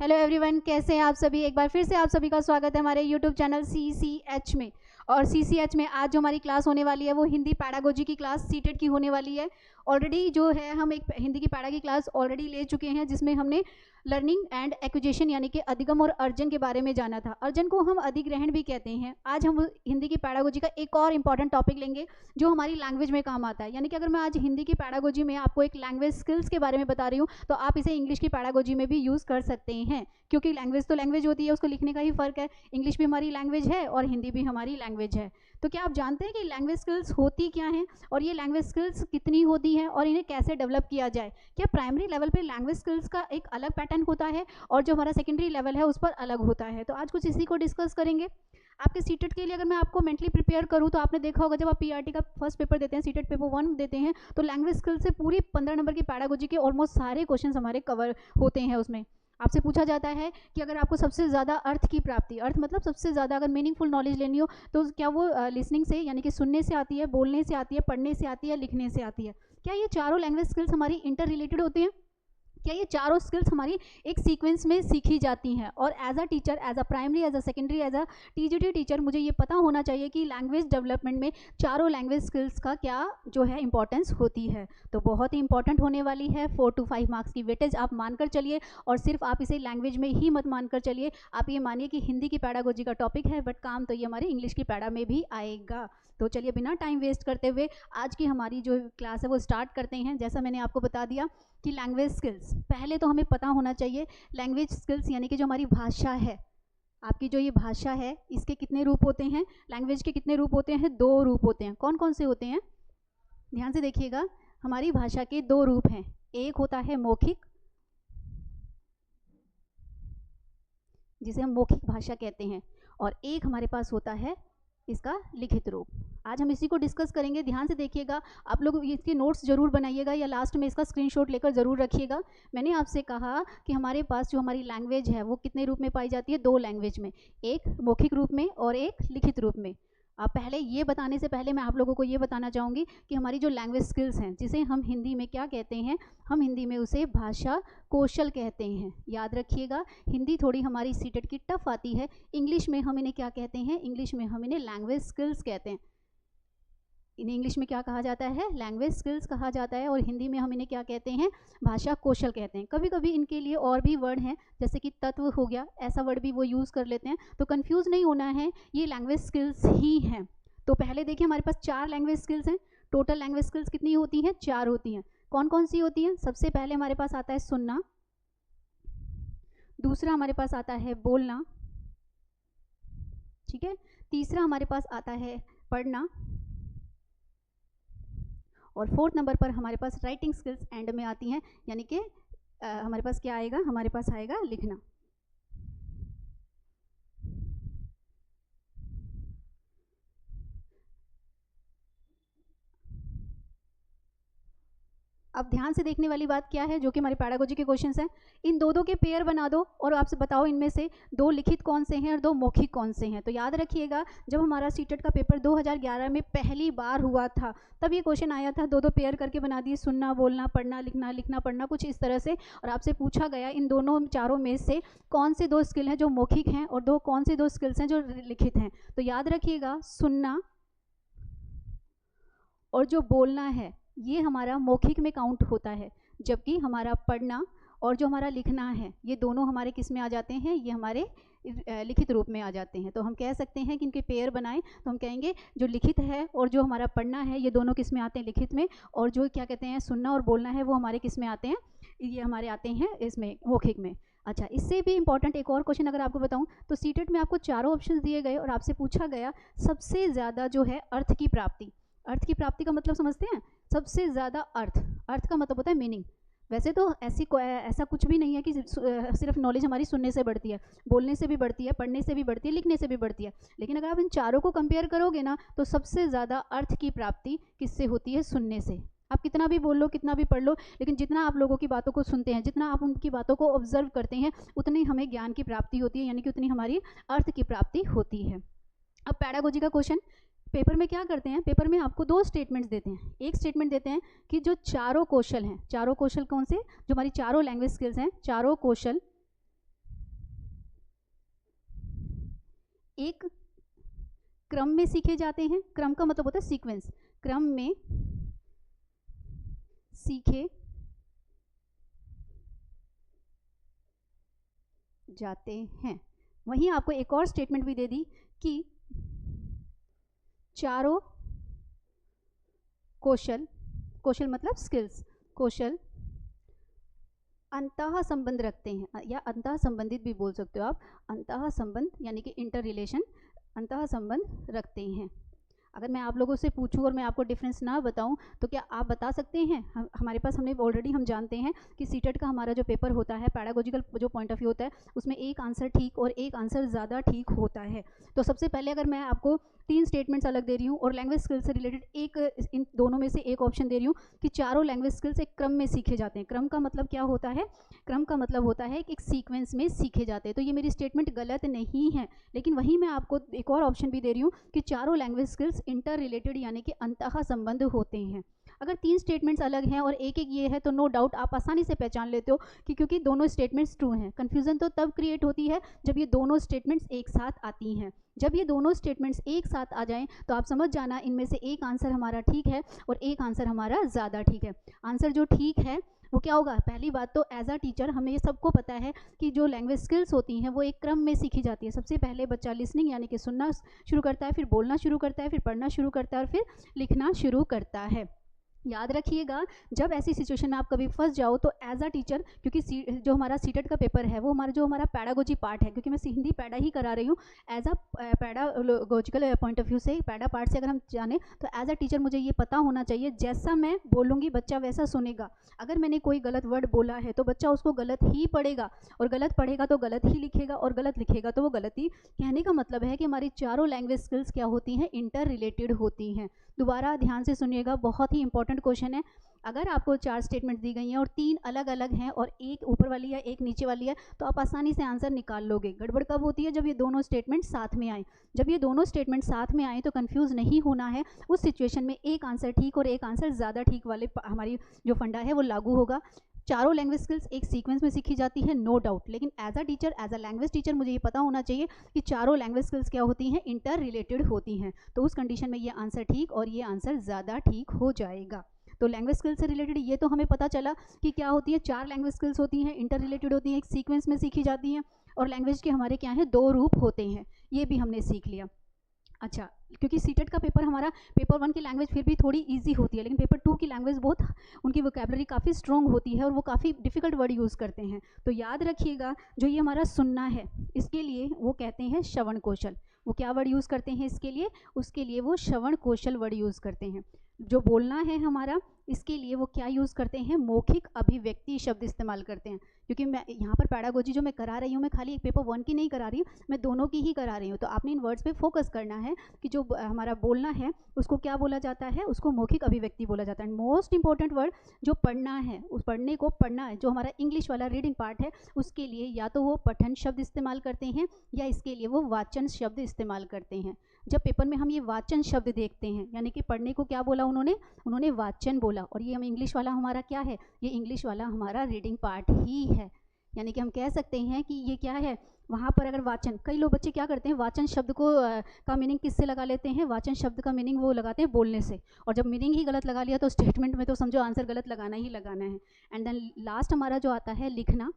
Hello everyone, कैसे हैं आप सभी। एक बार फिर से आप सभी का स्वागत है हमारे यूट्यूब चैनल CCH में। और CCH में आज जो हमारी क्लास होने वाली है वो हिंदी पैडागोजी की क्लास सीटेट की होने वाली है। ऑलरेडी जो है हम एक हिंदी की पैडा की क्लास ऑलरेडी ले चुके हैं, जिसमें हमने लर्निंग एंड एक्विजिशन यानी कि अधिगम और अर्जन के बारे में जाना था। अर्जन को हम अधिग्रहण भी कहते हैं। आज हम हिंदी की पैडागोजी का एक और इम्पॉर्टेंट टॉपिक लेंगे जो हमारी लैंग्वेज में काम आता है। यानी कि अगर मैं आज हिंदी की पैडागोजी में आपको एक लैंग्वेज स्किल्स के बारे में बता रही हूँ तो आप इसे इंग्लिश की पैडागोजी में भी यूज़ कर सकते हैं, क्योंकि लैंग्वेज तो लैंग्वेज होती है, उसको लिखने का ही फ़र्क है। इंग्लिश भी हमारी लैंग्वेज है और हिंदी भी हमारी लैंग्वेज है। तो क्या आप जानते हैं कि लैंग्वेज स्किल्स होती क्या हैं और ये लैंग्वेज स्किल्स कितनी होती हैं और इन्हें कैसे डेवलप किया जाए। क्या प्राइमरी लेवल पे लैंग्वेज स्किल्स का एक अलग पैटर्न होता है और जो हमारा सेकेंडरी लेवल है उस पर अलग होता है। तो आज कुछ इसी को डिस्कस करेंगे। आपके सीटेट के लिए अगर मैं आपको मेंटली प्रिपेयर करूं तो आपने देखा होगा जब आप पीआरटी का फर्स्ट पेपर देते हैं, सीटेट पेपर 1 देते हैं, तो लैंग्वेज स्किल से पूरी 15 नंबर की पैडागोजी के ऑलमोस्ट सारे क्वेश्चन हमारे कवर होते हैं। उसमें आपसे पूछा जाता है कि अगर आपको सबसे ज़्यादा अर्थ की प्राप्ति, अर्थ मतलब सबसे ज़्यादा अगर मीनिंगफुल नॉलेज लेनी हो तो क्या वो लिसनिंग से यानी कि सुनने से आती है, बोलने से आती है, पढ़ने से आती है, लिखने से आती है। क्या ये चारों लैंग्वेज स्किल्स हमारी इंटर रिलेटेड होती हैं? क्या ये चारों स्किल्स हमारी एक सीक्वेंस में सीखी जाती हैं? और as a teacher, as a primary, as a secondary, as a TGT teacher मुझे ये पता होना चाहिए कि लैंग्वेज डेवलपमेंट में चारों लैंग्वेज स्किल्स का क्या जो है इंपॉर्टेंस होती है। तो बहुत ही इंपॉर्टेंट होने वाली है। 4 to 5 मार्क्स की वेटेज आप मानकर चलिए, और सिर्फ आप इसे लैंग्वेज में ही मत मानकर चलिए। आप ये मानिए कि हिंदी की पैडागोजी का टॉपिक है, बट काम तो ये हमारे इंग्लिश की पैडा में भी आएगा। तो चलिए बिना टाइम वेस्ट करते हुए आज की हमारी जो क्लास है वो स्टार्ट करते हैं। जैसा मैंने आपको बता दिया कि लैंग्वेज स्किल्स, पहले तो हमें पता होना चाहिए लैंग्वेज स्किल्स यानी कि जो हमारी भाषा है, आपकी जो ये भाषा है इसके कितने रूप होते हैं। लैंग्वेज के कितने रूप होते हैं? 2 रूप होते हैं। कौन कौन से होते हैं? ध्यान से देखिएगा, हमारी भाषा के 2 रूप हैं। एक होता है मौखिक, जिसे हम मौखिक भाषा कहते हैं, और एक हमारे पास होता है इसका लिखित रूप। आज हम इसी को डिस्कस करेंगे। ध्यान से देखिएगा, आप लोग इसके नोट्स जरूर बनाइएगा या लास्ट में इसका स्क्रीनशॉट लेकर ज़रूर रखिएगा। मैंने आपसे कहा कि हमारे पास जो हमारी लैंग्वेज है वो कितने रूप में पाई जाती है? 2 लैंग्वेज में, एक मौखिक रूप में और एक लिखित रूप में। अब पहले ये बताने से पहले मैं आप लोगों को ये बताना चाहूँगी कि हमारी जो लैंग्वेज स्किल्स हैं, जिसे हम हिंदी में क्या कहते हैं, हम हिंदी में उसे भाषा कौशल कहते हैं। याद रखिएगा, हिंदी थोड़ी हमारी सीटेट की टफ आती है। इंग्लिश में हम इन्हें क्या कहते हैं? इंग्लिश में हम इन्हें लैंग्वेज स्किल्स कहते हैं। इन्हें इंग्लिश में क्या कहा जाता है? लैंग्वेज स्किल्स कहा जाता है। और हिंदी में हम इन्हें क्या कहते हैं? भाषा कौशल कहते हैं। कभी कभी इनके लिए और भी वर्ड हैं, जैसे कि तत्व हो गया, ऐसा वर्ड भी वो यूज़ कर लेते हैं। तो कंफ्यूज नहीं होना है, ये लैंग्वेज स्किल्स ही हैं। तो पहले देखिए, हमारे पास 4 लैंग्वेज स्किल्स हैं। टोटल लैंग्वेज स्किल्स कितनी होती हैं? 4 होती हैं। कौन कौन सी होती हैं? सबसे पहले हमारे पास आता है सुनना, दूसरा हमारे पास आता है बोलना, ठीक है, तीसरा हमारे पास आता है पढ़ना, और 4th नंबर पर हमारे पास राइटिंग स्किल्स एंड में आती हैं। यानी कि हमारे पास क्या आएगा? हमारे पास आएगा लिखना। अब ध्यान से देखने वाली बात क्या है, जो कि हमारे पैडागोजी के क्वेश्चंस हैं, इन दो के पेयर बना दो और आपसे बताओ इनमें से 2 लिखित कौन से हैं और 2 मौखिक कौन से हैं। तो याद रखिएगा, जब हमारा सीटेट का पेपर 2011 में पहली बार हुआ था तब ये क्वेश्चन आया था। 2 पेयर करके बना दिए, सुनना, बोलना, पढ़ना, लिखना, लिखना, पढ़ना, कुछ इस तरह से। और आपसे पूछा गया इन दोनों चारों में से कौन से 2 स्किल हैं जो मौखिक हैं और कौन से 2 स्किल्स हैं जो लिखित हैं। तो याद रखिएगा, सुनना और जो बोलना है ये हमारा मौखिक में काउंट होता है, जबकि हमारा पढ़ना और जो हमारा लिखना है ये दोनों हमारे किस में आ जाते हैं? ये हमारे लिखित रूप में आ जाते हैं। तो हम कह सकते हैं कि इनके पेयर बनाएं तो हम कहेंगे जो लिखित है और जो हमारा पढ़ना है ये दोनों किस में आते हैं? लिखित में। और जो क्या कहते हैं सुनना और बोलना है वो हमारे किस में आते हैं? ये हमारे आते हैं इसमें मौखिक में। अच्छा, इससे भी इंपॉर्टेंट एक और क्वेश्चन अगर आपको बताऊं तो सीटेट में आपको चारों ऑप्शन दिए गए और आपसे पूछा गया सबसे ज़्यादा जो है अर्थ की प्राप्ति। अर्थ की प्राप्ति का मतलब समझते हैं? सबसे ज़्यादा अर्थ, अर्थ का मतलब होता है मीनिंग। वैसे तो ऐसा कुछ भी नहीं है कि सिर्फ नॉलेज हमारी सुनने से बढ़ती है, बोलने से भी बढ़ती है, पढ़ने से भी बढ़ती है, लिखने से भी बढ़ती है। लेकिन अगर आप इन चारों को कंपेयर करोगे ना तो सबसे ज़्यादा अर्थ की प्राप्ति किससे होती है? सुनने से। आप कितना भी बोल लो, कितना भी पढ़ लो, लेकिन जितना आप लोगों की बातों को सुनते हैं, जितना आप उनकी बातों को ऑब्जर्व करते हैं, उतनी हमें ज्ञान की प्राप्ति होती है, यानी कि उतनी हमारी अर्थ की प्राप्ति होती है। अब पैडागोजी का क्वेश्चन पेपर में क्या करते हैं? पेपर में आपको 2 स्टेटमेंट्स देते हैं। एक स्टेटमेंट देते हैं कि जो चारों कौशल हैं, चारों कौशल कौन से? जो हमारी चारों लैंग्वेज स्किल्स हैं, चारों कौशल एक क्रम में सीखे जाते हैं, क्रम का मतलब होता है सीक्वेंस, क्रम में सीखे जाते हैं। वहीं आपको एक और स्टेटमेंट भी दे दी कि चारों कौशल, कौशल मतलब स्किल्स, कौशल अंतः संबंध रखते हैं, या अंतः संबंधित भी बोल सकते हो आप, अंतः संबंध यानी कि इंटर रिलेशन, अंतः संबंध रखते हैं। अगर मैं आप लोगों से पूछूं और मैं आपको डिफरेंस ना बताऊं तो क्या आप बता सकते हैं? हमारे पास हमने ऑलरेडी हम जानते हैं कि सीटेट का हमारा जो पेपर होता है, पैडागोजिकल जो पॉइंट ऑफ व्यू होता है, उसमें एक आंसर ठीक और एक आंसर ज़्यादा ठीक होता है। तो सबसे पहले अगर मैं आपको 3 स्टेटमेंट्स अलग दे रही हूँ और लैंग्वेज स्किल्स से रिलेटेड एक, इन दोनों में से एक ऑप्शन दे रही हूँ कि चारों लैंग्वेज स्किल्स एक क्रम में सीखे जाते हैं। क्रम का मतलब क्या होता है? क्रम का मतलब होता है कि एक सीक्वेंस में सीखे जाते हैं। तो ये मेरी स्टेटमेंट गलत नहीं है, लेकिन वहीं मैं आपको एक और ऑप्शन भी दे रही हूँ कि चारों लैंग्वेज स्किल्स इंटर रिलेटेड यानी कि अंतः संबंध होते हैं। अगर 3 स्टेटमेंट्स अलग हैं और एक एक ये है तो नो डाउट आप आसानी से पहचान लेते हो कि क्योंकि दोनों स्टेटमेंट्स ट्रू हैं। कन्फ्यूज़न तो तब क्रिएट होती है जब ये दोनों स्टेटमेंट्स एक साथ आती हैं। जब ये दोनों स्टेटमेंट्स एक साथ आ जाएं तो आप समझ जाना इनमें से एक आंसर हमारा ठीक है और एक आंसर हमारा ज़्यादा ठीक है। आंसर जो ठीक है वो क्या होगा? पहली बात तो एज अ टीचर हमें ये सबको पता है कि जो लैंग्वेज स्किल्स होती हैं वो एक क्रम में सीखी जाती है। सबसे पहले बच्चा लिसनिंग यानी कि सुनना शुरू करता है, फिर बोलना शुरू करता है, फिर पढ़ना शुरू करता है और फिर लिखना शुरू करता है। याद रखिएगा, जब ऐसी सिचुएशन में आप कभी फंस जाओ तो एज अ टीचर, क्योंकि जो हमारा सीटेट का पेपर है वो हमारा पैडागोजी पार्ट है, क्योंकि मैं हिंदी पैडा ही करा रही हूँ। As a pedagogical point of view से, पैडा पार्ट से अगर हम जाने तो एज अ टीचर मुझे ये पता होना चाहिए जैसा मैं बोलूँगी बच्चा वैसा सुनेगा। अगर मैंने कोई गलत वर्ड बोला है तो बच्चा उसको गलत ही पढ़ेगा, और गलत पढ़ेगा तो गलत ही लिखेगा, और गलत लिखेगा तो वो गलत ही। कहने का मतलब है कि हमारी चारों लैंग्वेज स्किल्स क्या होती हैं? इंटर रिलेटेड होती हैं। दोबारा ध्यान से सुनिएगा, बहुत ही इंपॉर्टेंट क्वेश्चन है। अगर आपको 4 स्टेटमेंट दी गई हैं और 3 अलग अलग हैं और एक ऊपर वाली है एक नीचे वाली है तो आप आसानी से आंसर निकाल लोगे। गड़बड़ कब होती है? जब ये दोनों स्टेटमेंट साथ में आए। जब ये दोनों स्टेटमेंट साथ में आए तो कंफ्यूज नहीं होना है। उस सिचुएशन में एक आंसर ठीक और एक आंसर ज़्यादा ठीक वाले हमारी जो फंडा है वो लागू होगा। चारों लैंग्वेज स्किल्स एक सीक्वेंस में सीखी जाती है, नो डाउट, लेकिन as a teacher, as a language teacher मुझे ये पता होना चाहिए कि चारों लैंग्वेज स्किल्स क्या होती हैं? इंटर रिलेटेड होती हैं। तो उस कंडीशन में ये आंसर ठीक और ये आंसर ज़्यादा ठीक हो जाएगा। तो लैंग्वेज स्किल्स से रिलेटेड ये तो हमें पता चला कि क्या होती है, 4 लैंग्वेज स्किल्स होती हैं, इंटर रिलेटेड होती हैं, एक सीक्वेंस में सीखी जाती हैं, और लैंग्वेज के हमारे क्या हैं? 2 रूप होते हैं। ये भी हमने सीख लिया। अच्छा, क्योंकि सीटेट का पेपर हमारा पेपर 1 की लैंग्वेज फिर भी थोड़ी इजी होती है, लेकिन पेपर 2 की लैंग्वेज बहुत, उनकी वोकैबुलरी काफ़ी स्ट्रॉन्ग होती है और वो काफ़ी डिफ़िकल्ट वर्ड यूज़ करते हैं। तो याद रखिएगा, जो ये हमारा सुनना है इसके लिए वो कहते हैं श्रवण कौशल। वो क्या वर्ड यूज़ करते हैं इसके लिए? उसके लिए वो श्रवण कौशल वर्ड यूज़ करते हैं। जो बोलना है हमारा, इसके लिए वो क्या यूज़ करते हैं? मौखिक अभिव्यक्ति शब्द इस्तेमाल करते हैं। क्योंकि मैं यहाँ पर पैडागोजी जो मैं करा रही हूँ, मैं खाली एक पेपर 1 की नहीं करा रही हूँ, मैं दोनों की ही करा रही हूँ। तो आपने इन वर्ड्स पे फोकस करना है कि जो हमारा बोलना है उसको क्या बोला जाता है? उसको मौखिक अभिव्यक्ति बोला जाता है। मोस्ट इंपॉर्टेंट वर्ड जो पढ़ना है, उस पढ़ने को पढ़ना है, जो हमारा इंग्लिश वाला रीडिंग पार्ट है, उसके लिए या तो वो पठन शब्द इस्तेमाल करते हैं या इसके लिए वो वाचन शब्द इस्तेमाल करते हैं। जब पेपर में हम ये वाचन शब्द देखते हैं, यानी कि पढ़ने को क्या बोला उन्होंने वाचन बोला, और ये हम इंग्लिश वाला हमारा क्या है? ये इंग्लिश वाला हमारा रीडिंग पार्ट ही है। यानी कि हम कह सकते हैं कि ये क्या है? वहाँ पर अगर वाचन, कई लोग बच्चे क्या करते हैं, वाचन शब्द को का मीनिंग किससे लगा लेते हैं? वाचन शब्द का मीनिंग वो लगाते हैं बोलने से, और जब मीनिंग ही गलत लगा लिया तो स्टेटमेंट में तो समझो आंसर गलत लगाना ही लगाना है। एंड देन लास्ट हमारा जो आता है लिखना,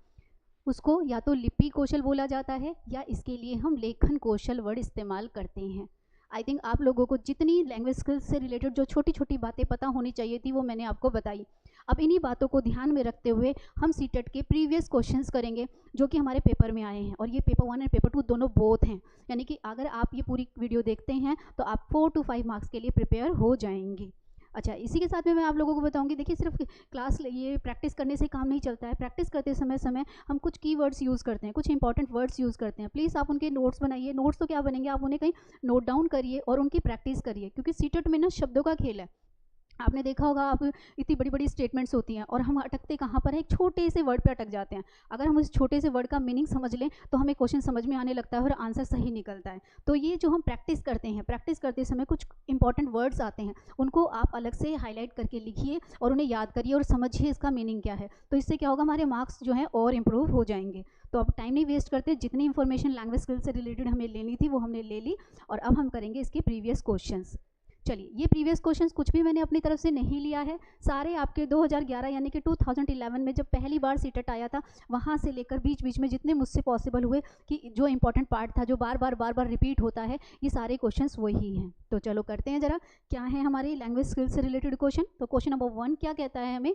उसको या तो लिपि कौशल बोला जाता है या इसके लिए हम लेखन कौशल वर्ड इस्तेमाल करते हैं। आई थिंक आप लोगों को जितनी लैंग्वेज स्किल्स से रिलेटेड जो छोटी छोटी बातें पता होनी चाहिए थी वो मैंने आपको बताई। अब इन्हीं बातों को ध्यान में रखते हुए हम सीटेट के प्रीवियस क्वेश्चंस करेंगे जो कि हमारे पेपर में आए हैं, और ये पेपर 1 और पेपर 2 दोनों बोथ हैं। यानी कि अगर आप ये पूरी वीडियो देखते हैं तो आप 4 to 5 मार्क्स के लिए प्रिपेयर हो जाएंगे। अच्छा, इसी के साथ में मैं आप लोगों को बताऊंगी, देखिए सिर्फ क्लास ये प्रैक्टिस करने से काम नहीं चलता है। प्रैक्टिस करते समय हम कुछ कीवर्ड्स यूज़ करते हैं, कुछ इंपॉर्टेंट वर्ड्स यूज़ करते हैं। प्लीज़ आप उनके नोट्स बनाइए। नोट्स तो क्या बनेंगे, आप उन्हें कहीं नोट डाउन करिए और उनकी प्रैक्टिस करिए, क्योंकि सीटेट में ना शब्दों का खेल है। आपने देखा होगा, आप इतनी बड़ी बड़ी स्टेटमेंट्स होती हैं और हम अटकते कहाँ पर है, एक छोटे से वर्ड पे अटक जाते हैं। अगर हम उस छोटे से वर्ड का मीनिंग समझ लें तो हमें क्वेश्चन समझ में आने लगता है और आंसर सही निकलता है। तो ये जो हम प्रैक्टिस करते हैं, प्रैक्टिस करते समय कुछ इंपॉर्टेंट वर्ड्स आते हैं, उनको आप अलग से हाईलाइट करके लिखिए और उन्हें याद करिए और समझिए इसका मीनिंग क्या है। तो इससे क्या होगा, हमारे मार्क्स जो हैं और इम्प्रूव हो जाएंगे। तो अब टाइम नहीं वेस्ट करते, जितनी इन्फॉर्मेशन लैंग्वेज स्किल से रिलेटेड हमें लेनी थी वो हमने ले ली, और अब हम करेंगे इसके प्रीवियस क्वेश्चंस। चलिए, ये प्रीवियस क्वेश्चंस कुछ भी मैंने अपनी तरफ से नहीं लिया है, सारे आपके 2011 यानी कि 2011 में जब पहली बार सीटेट आया था वहाँ से लेकर बीच बीच में जितने मुझसे पॉसिबल हुए कि जो इंपॉर्टेंट पार्ट था, जो बार बार रिपीट होता है, ये सारे क्वेश्चंस वही हैं। तो चलो करते हैं जरा, क्या है हमारे लैंग्वेज स्किल्स से रिलेटेड क्वेश्चन। तो क्वेश्चन नंबर 1 क्या कहता है हमें,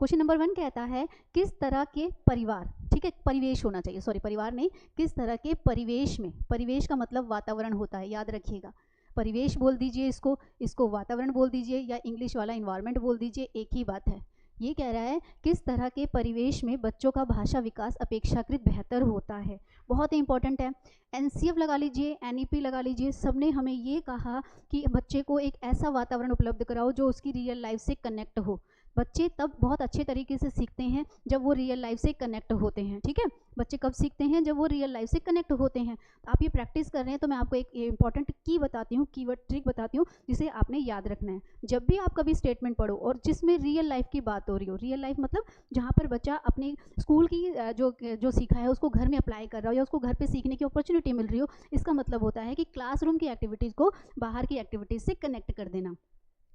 क्वेश्चन नंबर 1 कहता है किस तरह के परिवार, ठीक है, परिवेश होना चाहिए, सॉरी परिवार नहीं, किस तरह के परिवेश में, परिवेश का मतलब वातावरण होता है, याद रखिएगा। परिवेश बोल दीजिए इसको वातावरण बोल दीजिए या इंग्लिश वाला इन्वायरमेंट बोल दीजिए, एक ही बात है। ये कह रहा है किस तरह के परिवेश में बच्चों का भाषा विकास अपेक्षाकृत बेहतर होता है, बहुत ही इंपॉर्टेंट है। एनसीएफ लगा लीजिए, एनईपी लगा लीजिए, सबने हमें ये कहा कि बच्चे को एक ऐसा वातावरण उपलब्ध कराओ जो उसकी रियल लाइफ से कनेक्ट हो। बच्चे तब बहुत अच्छे तरीके से सीखते हैं जब वो रियल लाइफ से कनेक्ट होते हैं, ठीक है। बच्चे कब सीखते हैं, जब वो रियल लाइफ से कनेक्ट होते हैं। तो आप ये प्रैक्टिस कर रहे हैं तो मैं आपको एक इंपॉर्टेंट की बताती हूँ, कीवर्ड ट्रिक बताती हूँ, जिसे आपने याद रखना है। जब भी आप कभी स्टेटमेंट पढ़ो और जिसमें रियल लाइफ की बात हो रही हो, रियल लाइफ मतलब जहाँ पर बच्चा अपने स्कूल की जो सीखा है उसको घर में अप्लाई कर रहा हो या उसको घर पर सीखने की अपॉर्चुनिटी मिल रही हो, इसका मतलब होता है कि क्लासरूम की एक्टिविटीज़ को बाहर की एक्टिविटीज़ से कनेक्ट कर देना।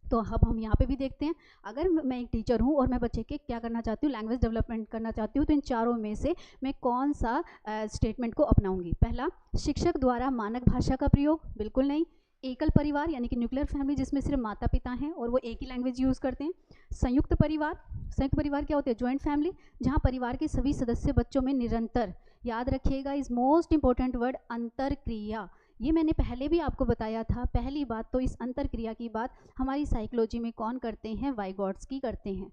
तो अब हम यहाँ पे भी देखते हैं, अगर मैं एक टीचर हूँ और मैं बच्चे के क्या करना चाहती हूँ, लैंग्वेज डेवलपमेंट करना चाहती हूँ, तो इन चारों में से मैं कौन सा स्टेटमेंट को अपनाऊंगी। पहला, शिक्षक द्वारा मानक भाषा का प्रयोग, बिल्कुल नहीं। एकल परिवार यानी कि न्यूक्लियर फैमिली जिसमें सिर्फ माता पिता हैं और वो एक ही लैंग्वेज यूज़ करते हैं। संयुक्त परिवार, संयुक्त परिवार क्या होते हैं, जॉइंट फैमिली, जहाँ परिवार के सभी सदस्य बच्चों में निरंतर, याद रखिएगा इज मोस्ट इंपॉर्टेंट वर्ड, अंतरक्रिया। ये मैंने पहले भी आपको बताया था। पहली बात तो इस अंतरक्रिया की बात हमारी साइकोलॉजी में कौन करते हैं, वाइगोट्स्की करते हैं।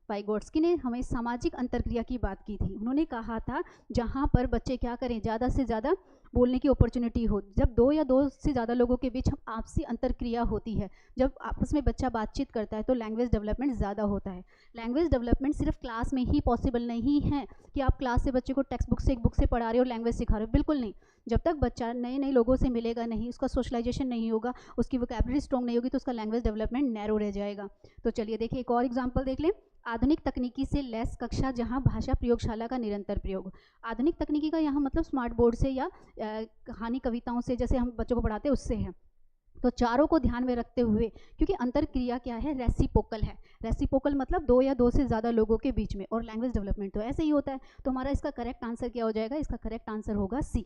वाइगोट्स्की ने हमें सामाजिक अंतरक्रिया की बात की थी। उन्होंने कहा था जहाँ पर बच्चे क्या करें, ज़्यादा से ज़्यादा बोलने की अपॉर्चुनिटी हो, जब दो या दो से ज़्यादा लोगों के बीच हम आपसी अंतरक्रिया होती है, जब आपस में बच्चा बातचीत करता है तो लैंग्वेज डेवलपमेंट ज़्यादा होता है। लैंग्वेज डेवलपमेंट सिर्फ क्लास में ही पॉसिबल नहीं है कि आप क्लास से बच्चे को टेक्स्ट बुक से एक बुक से पढ़ा रहे हो, लैंग्वेज सिखा रहे हो, बिल्कुल नहीं। जब तक बच्चा नए नए लोगों से मिलेगा नहीं, उसका सोशलाइजेशन नहीं होगा, उसकी वोकैबुलरी स्ट्रॉन्ग नहीं होगी, तो उसका लैंग्वेज डेवलपमेंट नैरो रह जाएगा। तो चलिए देखिए एक और एग्जांपल देख लें। आधुनिक तकनीकी से लैस कक्षा जहां भाषा प्रयोगशाला का निरंतर प्रयोग। आधुनिक तकनीकी का यहाँ मतलब स्मार्ट बोर्ड से या कहानी कविताओं से जैसे हम बच्चों को पढ़ाते हैं उससे है। तो चारों को ध्यान में रखते हुए, क्योंकि अंतरक्रिया क्या है, रेसिप्रोकल है। रेसिप्रोकल मतलब दो या दो से ज़्यादा लोगों के बीच में, और लैंग्वेज डेवलपमेंट तो ऐसे ही होता है। तो हमारा इसका करेक्ट आंसर क्या हो जाएगा, इसका करेक्ट आंसर होगा सी।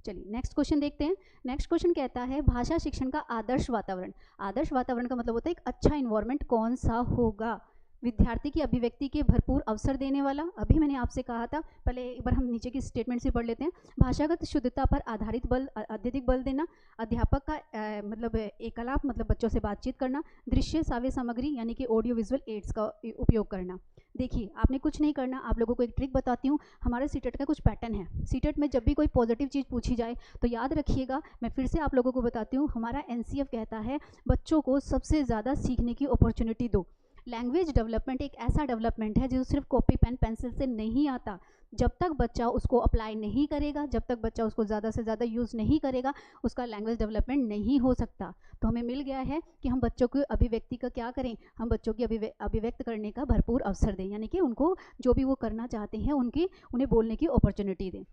चलिए नेक्स्ट क्वेश्चन देखते हैं। नेक्स्ट क्वेश्चन कहता है भाषा शिक्षण का आदर्श वातावरण। आदर्श वातावरण का मतलब होता है एक अच्छा इन्वायरमेंट कौन सा होगा, विद्यार्थी की अभिव्यक्ति के भरपूर अवसर देने वाला। अभी मैंने आपसे कहा था, पहले एक बार हम नीचे की स्टेटमेंट से पढ़ लेते हैं। भाषागत शुद्धता पर आधारित बल, अत्यधिक बल देना। अध्यापक का मतलब एकलाप मतलब बच्चों से बातचीत करना। दृश्य साव्य सामग्री यानी कि ऑडियो विजुअल एड्स का उपयोग करना। देखिए आपने कुछ नहीं करना, आप लोगों को एक ट्रिक बताती हूँ। हमारे सीटेट का कुछ पैटर्न है। सीटेट में जब भी कोई पॉजिटिव चीज़ पूछी जाए तो याद रखिएगा, मैं फिर से आप लोगों को बताती हूँ, हमारा एनसीएफ कहता है बच्चों को सबसे ज़्यादा सीखने की अपॉर्चुनिटी दो। लैंग्वेज डेवलपमेंट एक ऐसा डेवलपमेंट है जो सिर्फ कॉपी पेन पेंसिल से नहीं आता। जब तक बच्चा उसको अप्लाई नहीं करेगा, जब तक बच्चा उसको ज़्यादा से ज़्यादा यूज़ नहीं करेगा, उसका लैंग्वेज डेवलपमेंट नहीं हो सकता। तो हमें मिल गया है कि हम बच्चों की अभिव्यक्ति का क्या करें, हम बच्चों की अभिव्यक्त करने का भरपूर अवसर दें, यानी कि उनको जो भी वो करना चाहते हैं उन्हें बोलने की अपॉर्चुनिटी दें।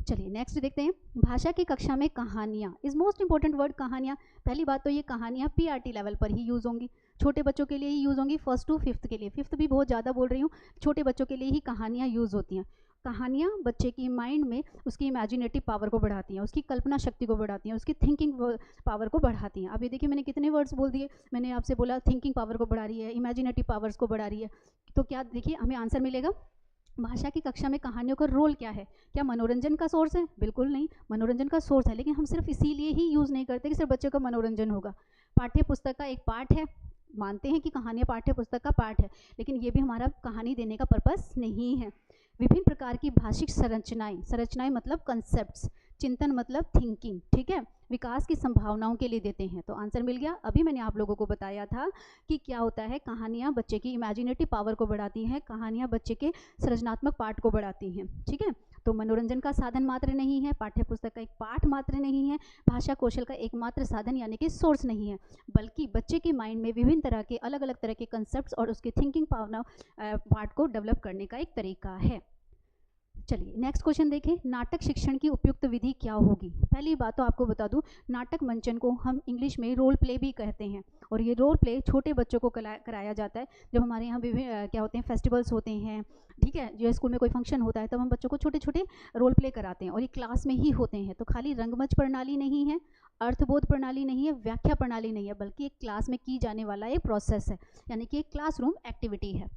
चलिए नेक्स्ट देखते हैं। भाषा की कक्षा में कहानियाँ इज मोस्ट इंपॉर्टेंट वर्ड। कहानियाँ, पहली बात तो ये कहानियाँ पीआरटी लेवल पर ही यूज़ होंगी, छोटे बच्चों के लिए ही यूज़ होंगी, 1st to 5th के लिए। 5th भी बहुत ज़्यादा बोल रही हूँ, छोटे बच्चों के लिए ही कहानियाँ यूज़ होती हैं। कहानियाँ बच्चे की माइंड में उसकी इमेजिनेटिव पावर को बढ़ाती हैं, उसकी कल्पना शक्ति को बढ़ाती हैं, उसकी थिंकिंग पावर को बढ़ाती हैं। अब ये देखिए मैंने कितने वर्ड्स बोल दिए। मैंने आपसे बोला थिंकिंग पावर को बढ़ा रही है, इमेजिनेटिव पावर्स को बढ़ा रही है। तो क्या देखिए हमें आंसर मिलेगा, भाषा की कक्षा में कहानियों का रोल क्या है। क्या मनोरंजन का सोर्स है? बिल्कुल नहीं, मनोरंजन का सोर्स है, लेकिन हम सिर्फ इसीलिए ही यूज़ नहीं करते कि सिर्फ बच्चों का मनोरंजन होगा। पाठ्य पुस्तक का एक पार्ट है, मानते हैं कि कहानियाँ पाठ्य पुस्तक का पार्ट है, लेकिन ये भी हमारा कहानी देने का पर्पस नहीं है। विभिन्न प्रकार की भाषिक संरचनाएं, संरचनाएं मतलब कंसेप्ट्स, चिंतन मतलब थिंकिंग, ठीक है, विकास की संभावनाओं के लिए देते हैं। तो आंसर मिल गया। अभी मैंने आप लोगों को बताया था कि क्या होता है, कहानियाँ बच्चे की इमेजिनेटिव पावर को बढ़ाती हैं, कहानियाँ बच्चे के सृजनात्मक पार्ट को बढ़ाती हैं, ठीक है। तो मनोरंजन का साधन मात्र नहीं है, पाठ्य पुस्तक का एक पाठ मात्र नहीं है, भाषा कौशल का एकमात्र साधन यानी कि सोर्स नहीं है, बल्कि बच्चे के माइंड में विभिन्न तरह के अलग अलग तरह के कंसेप्ट और उसके थिंकिंग भावना पार्ट को डेवलप करने का एक तरीका है। चलिए नेक्स्ट क्वेश्चन देखें, नाटक शिक्षण की उपयुक्त विधि क्या होगी। पहली बात तो आपको बता दूं, नाटक मंचन को हम इंग्लिश में रोल प्ले भी कहते हैं, और ये रोल प्ले छोटे बच्चों को कराया जाता है। जब हमारे यहाँ विभिन्न क्या होते हैं, फेस्टिवल्स होते हैं, ठीक है, जो स्कूल में कोई फंक्शन होता है, तब हम बच्चों को छोटे छोटे रोल प्ले कराते हैं, और ये क्लास में ही होते हैं। तो खाली रंगमंच प्रणाली नहीं है, अर्थबोध प्रणाली नहीं है, व्याख्या प्रणाली नहीं है, बल्कि एक क्लास में की जाने वाला एक प्रोसेस है, यानी कि एक क्लासरूम एक्टिविटी है।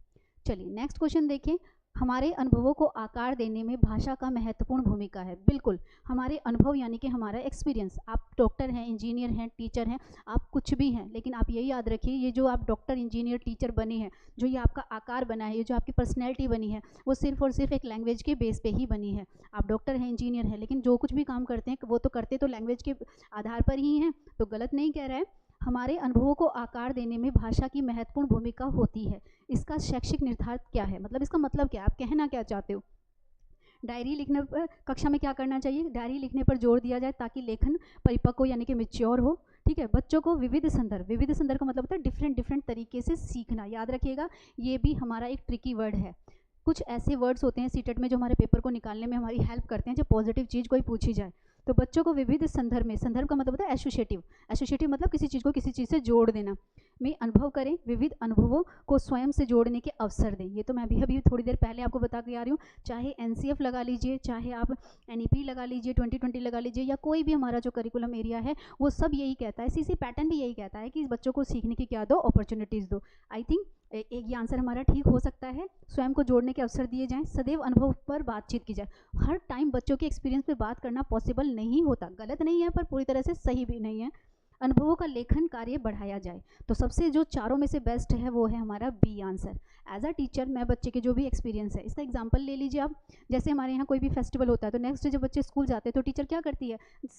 चलिए नेक्स्ट क्वेश्चन देखें, हमारे अनुभवों को आकार देने में भाषा का महत्वपूर्ण भूमिका है। बिल्कुल, हमारे अनुभव यानी कि हमारा एक्सपीरियंस, आप डॉक्टर हैं, इंजीनियर हैं, टीचर हैं, आप कुछ भी हैं, लेकिन आप यही याद रखिए, ये जो आप डॉक्टर, इंजीनियर, टीचर बने हैं, जो ये आपका आकार बना है, ये जो आपकी पर्सनैलिटी बनी है, वो सिर्फ और सिर्फ एक लैंग्वेज के बेस पे ही बनी है। आप डॉक्टर हैं, इंजीनियर हैं, लेकिन जो कुछ भी काम करते हैं वो तो करते तो लैंग्वेज के आधार पर ही हैं, तो गलत नहीं कह रहा है। हमारे अनुभवों को आकार देने में भाषा की महत्वपूर्ण भूमिका होती है। इसका शैक्षिक निर्धारक क्या है, मतलब इसका मतलब क्या है, आप कहना क्या चाहते हो। डायरी लिखने पर कक्षा में क्या करना चाहिए, डायरी लिखने पर जोर दिया जाए ताकि लेखन परिपक्व यानी कि मैच्योर हो, ठीक है। बच्चों को विविध संदर्भ का मतलब होता है डिफरेंट तरीके से सीखना, याद रखिएगा, ये भी हमारा एक ट्रिकी वर्ड है। कुछ ऐसे वर्ड्स होते हैं सीटेट में जो हमारे पेपर को निकालने में हमारी हेल्प करते हैं, जब पॉजिटिव चीज़ कोई पूछी जाए। तो बच्चों को विविध संदर्भ का मतलब होता है एसोसिएटिव मतलब किसी चीज़ को किसी चीज़ से जोड़ देना, में अनुभव करें, विविध अनुभवों को स्वयं से जोड़ने के अवसर दें। ये तो मैं अभी थोड़ी देर पहले आपको बता के आ रही हूँ, चाहे NCF लगा लीजिए, चाहे आप NEP लगा लीजिए, 2020 लगा लीजिए, या कोई भी हमारा जो करिकुलम एरिया है वो सब यही कहता है, CC पैटर्न भी यही कहता है कि बच्चों को सीखने की क्या दो, अपॉर्चुनिटीज़ दो। आई थिंक एक ये आंसर हमारा ठीक हो सकता है। स्वयं को जोड़ने के अवसर दिए जाएं, सदैव अनुभव पर बातचीत की जाए। हर टाइम बच्चों के एक्सपीरियंस पे बात करना पॉसिबल नहीं होता, गलत नहीं है पर पूरी तरह से सही भी नहीं है। अनुभवों का लेखन कार्य बढ़ाया जाए, तो सबसे जो चारों में से बेस्ट है वो है हमारा B answer. As a teacher मैं बच्चे के जो भी एक्सपीरियंस है, इसका एग्जांपल ले लीजिए आप। जैसे हमारे यहाँ कोई भी फेस्टिवल होता है तो नेक्स्ट जब बच्चे स्कूल जाते हैं तो टीचर क्या करती है,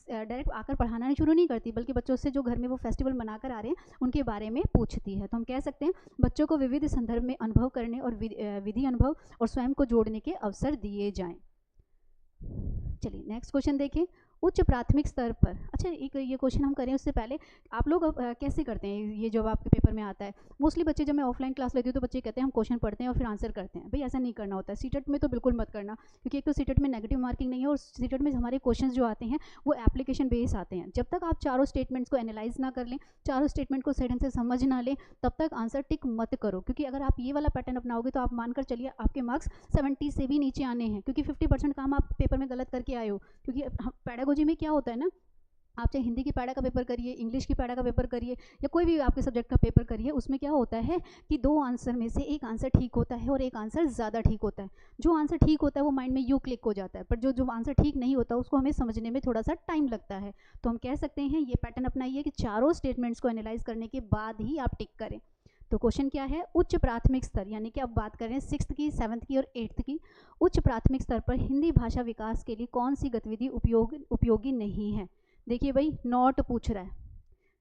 डायरेक्ट आकर पढ़ाना शुरू नहीं करती, बल्कि बच्चों से जो घर में वो फेस्टिवल मनाकर आ रहे हैं उनके बारे में पूछती है। तो हम कह सकते हैं बच्चों को विविध संदर्भ में अनुभव करने और विधि अनुभव और स्वयं को जोड़ने के अवसर दिए जाएँ। चलिए नेक्स्ट क्वेश्चन देखिए, उच्च प्राथमिक स्तर पर। अच्छा, एक ये क्वेश्चन हम करें उससे पहले, आप लोग कैसे करते हैं ये जब आपके पेपर में आता है। मोस्टली बच्चे, जब मैं ऑफलाइन क्लास लेती हूँ तो बच्चे कहते हैं हम क्वेश्चन पढ़ते हैं और फिर आंसर करते हैं। भाई ऐसा नहीं करना होता है, सीटेट में तो बिल्कुल मत करना, क्योंकि एक तो सीटेट में नेगेटिव मार्किंग नहीं है, और सीटेट में हमारे क्वेश्चन जो आते हैं वो एप्लीकेशन बेस आते हैं। जब तक आप चारों स्टेटमेंट्स को एनालाइज ना कर लें, चारों स्टेटमेंट को सही ढंग से समझ ना लें, तब तक आंसर टिक मत करो, क्योंकि अगर आप ये वाला पैटर्न अपनाओगे तो आप मानकर चलिए आपके मार्क्स 70 से भी नीचे आने हैं, क्योंकि 50% काम आप पेपर में गलत करके आए हो। क्योंकि पेडागोजी में क्या होता है ना, आप चाहे हिंदी की पैडा का पेपर करिए, इंग्लिश की पैडा का पेपर करिए, या कोई भी आपके सब्जेक्ट का पेपर करिए, उसमें क्या होता है कि 2 आंसर में से एक आंसर ठीक होता है और एक आंसर ज़्यादा ठीक होता है। जो आंसर ठीक होता है वो माइंड में यूँ क्लिक हो जाता है, पर जो आंसर ठीक नहीं होता उसको हमें समझने में थोड़ा सा टाइम लगता है। तो हम कह सकते हैं ये पैटर्न अपनाइए कि चारों स्टेटमेंट्स को एनालाइज करने के बाद ही आप टिक करें। तो क्वेश्चन क्या है, उच्च प्राथमिक स्तर, यानी कि अब बात करें 6th की, 7th की और 8th की। उच्च प्राथमिक स्तर पर हिंदी भाषा विकास के लिए कौन सी गतिविधि उपयोगी नहीं है। देखिए भाई, नॉट पूछ रहा है,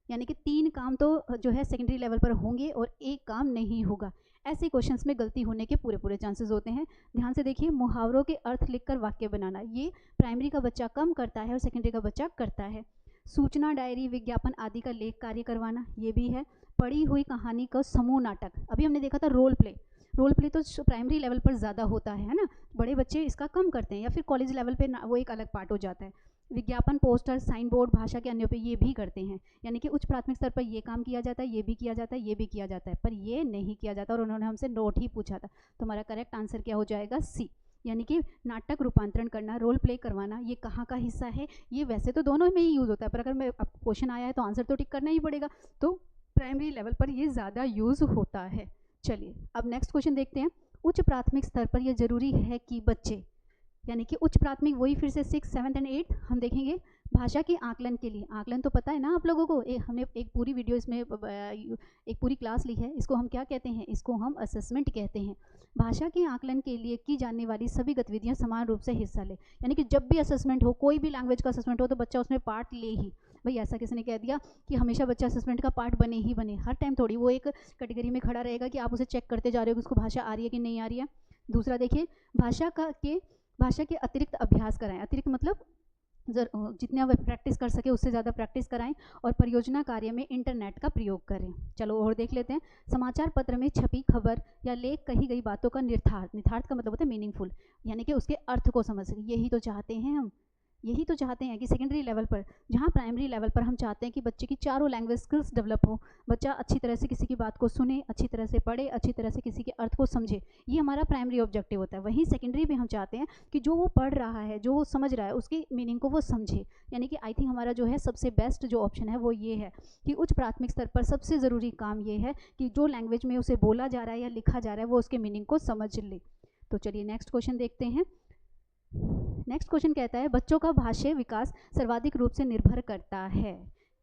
यानी कि 3 काम तो जो है सेकेंडरी लेवल पर होंगे और 1 काम नहीं होगा। ऐसे क्वेश्चंस में गलती होने के पूरे चांसेस होते हैं। ध्यान से देखिए, मुहावरों के अर्थ लिखकर वाक्य बनाना, ये प्राइमरी का बच्चा कम करता है और सेकेंडरी का बच्चा करता है। सूचना डायरी, विज्ञापन आदि का लेख कार्य करवाना, ये भी है। पढ़ी हुई कहानी का समूह नाटक, अभी हमने देखा था रोल प्ले तो प्राइमरी लेवल पर ज़्यादा होता है ना, बड़े बच्चे इसका कम करते हैं, या फिर कॉलेज लेवल पे वो एक अलग पार्ट हो जाता है। विज्ञापन, पोस्टर, साइन बोर्ड भाषा के अन्यों पे ये भी करते हैं, यानी कि उच्च प्राथमिक स्तर पर ये काम किया जाता है, ये भी किया जाता है, ये भी किया जाता है, पर ये नहीं किया जाता, और उन्होंने हमसे नोट ही पूछा था। तो हमारा करेक्ट आंसर क्या हो जाएगा, सी, यानी कि नाटक रूपांतरण करना, रोल प्ले करवाना, ये कहाँ का हिस्सा है। ये वैसे तो दोनों में ही यूज़ होता है, पर अगर मैं अब क्वेश्चन आया है तो आंसर तो टिक करना ही पड़ेगा, तो प्राइमरी लेवल पर ये ज़्यादा यूज़ होता है। चलिए अब नेक्स्ट क्वेश्चन देखते हैं, उच्च प्राथमिक स्तर पर यह जरूरी है कि बच्चे, यानी कि उच्च प्राथमिक वही फिर से 6, 7 और 8 हम देखेंगे, भाषा के आकलन के लिए, आकलन तो पता है ना आप लोगों को, हमने एक पूरी वीडियो इसमें एक पूरी क्लास ली है, इसको हम क्या कहते हैं, इसको हम असेसमेंट कहते हैं। भाषा के आकलन के लिए की जाने वाली सभी गतिविधियां समान रूप से हिस्सा ले, यानी कि जब भी असेसमेंट हो, कोई भी लैंग्वेज का असेसमेंट हो, तो बच्चा उसमें पार्ट ले ही। भाई ऐसा किसी ने कह दिया कि हमेशा बच्चा असेसमेंट का पार्ट बने ही बने, हर टाइम थोड़ी वो एक कैटेगरी में खड़ा रहेगा कि आप उसे चेक करते जा रहे हो कि उसको भाषा आ रही है कि नहीं आ रही है। दूसरा देखिए, भाषा के अतिरिक्त अभ्यास कराएं, अतिरिक्त मतलब जितना वह प्रैक्टिस कर सके उससे ज़्यादा प्रैक्टिस कराएं, और परियोजना कार्य में इंटरनेट का प्रयोग करें। चलो और देख लेते हैं, समाचार पत्र में छपी खबर या लेख कही गई बातों का निर्थार्थ का मतलब होता है मीनिंगफुल, यानी कि उसके अर्थ को समझ सके। यही तो चाहते हैं हम, यही तो चाहते हैं कि सेकेंडरी लेवल पर, जहाँ प्राइमरी लेवल पर हम चाहते हैं कि बच्चे की चारों लैंग्वेज स्किल्स डेवलप हो, बच्चा अच्छी तरह से किसी की बात को सुने, अच्छी तरह से पढ़े, अच्छी तरह से किसी के अर्थ को समझे, ये हमारा प्राइमरी ऑब्जेक्टिव होता है। वहीं सेकेंडरी में हम चाहते हैं कि जो वो पढ़ रहा है, जो वो समझ रहा है, उसकी मीनिंग को वो समझे। यानी कि आई थिंक हमारा जो है सबसे बेस्ट जो ऑप्शन है वो ये है कि उच्च प्राथमिक स्तर पर सबसे ज़रूरी काम ये है कि जो लैंग्वेज में उसे बोला जा रहा है या लिखा जा रहा है वो उसके मीनिंग को समझ ले। तो चलिए नेक्स्ट क्वेश्चन देखते हैं। नेक्स्ट क्वेश्चन कहता है, बच्चों का भाषाई विकास सर्वाधिक रूप से निर्भर करता है।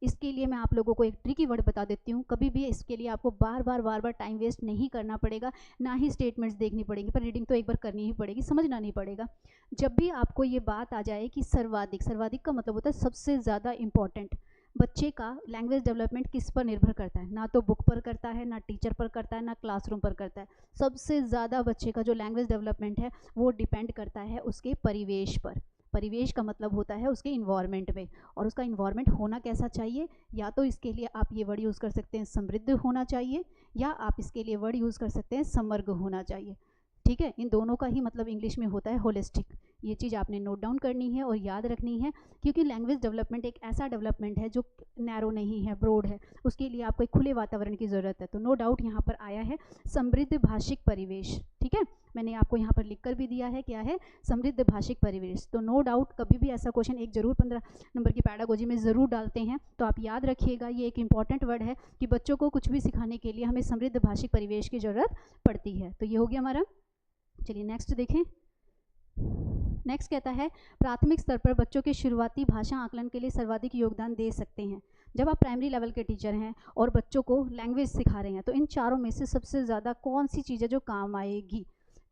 इसके लिए मैं आप लोगों को एक ट्रिकी वर्ड बता देती हूँ, कभी भी इसके लिए आपको बार बार टाइम वेस्ट नहीं करना पड़ेगा, ना ही स्टेटमेंट्स देखनी पड़ेंगी, पर रीडिंग तो एक बार करनी ही पड़ेगी, समझना नहीं पड़ेगा। जब भी आपको ये बात आ जाए कि सर्वाधिक का मतलब होता है सबसे ज़्यादा इम्पॉर्टेंट, बच्चे का लैंग्वेज डेवलपमेंट किस पर निर्भर करता है, ना तो बुक पर करता है, ना टीचर पर करता है, ना क्लासरूम पर करता है। सबसे ज़्यादा बच्चे का जो लैंग्वेज डेवलपमेंट है वो डिपेंड करता है उसके परिवेश पर। परिवेश का मतलब होता है उसके इन्वायरमेंट में, और उसका इन्वायरमेंट होना कैसा चाहिए, या तो इसके लिए आप ये वर्ड यूज़ कर सकते हैं समृद्ध होना चाहिए, या आप इसके लिए वर्ड यूज़ कर सकते हैं समग्र होना चाहिए। ठीक है, इन दोनों का ही मतलब इंग्लिश में होता है होलिस्टिक। ये चीज़ आपने नोट डाउन करनी है और याद रखनी है, क्योंकि लैंग्वेज डेवलपमेंट एक ऐसा डेवलपमेंट है जो नैरो नहीं है, ब्रॉड है, उसके लिए आपको एक खुले वातावरण की ज़रूरत है। तो नो डाउट यहाँ पर आया है समृद्ध भाषिक परिवेश। ठीक है, मैंने आपको यहाँ पर लिख कर भी दिया है, क्या है, समृद्ध भाषिक परिवेश। तो नो डाउट कभी भी ऐसा क्वेश्चन एक जरूर 15 नंबर की पैडागोजी में ज़रूर डालते हैं, तो आप याद रखिएगा, ये एक इंपॉर्टेंट वर्ड है कि बच्चों को कुछ भी सिखाने के लिए हमें समृद्ध भाषिक परिवेश की ज़रूरत पड़ती है। तो ये हो गया हमारा। चलिए नेक्स्ट देखें। नेक्स्ट कहता है, प्राथमिक स्तर पर बच्चों के शुरुआती भाषा आकलन के लिए सर्वाधिक योगदान दे सकते हैं। जब आप प्राइमरी लेवल के टीचर हैं और बच्चों को लैंग्वेज सिखा रहे हैं, तो इन चारों में से सबसे ज़्यादा कौन सी चीज़ है जो काम आएगी?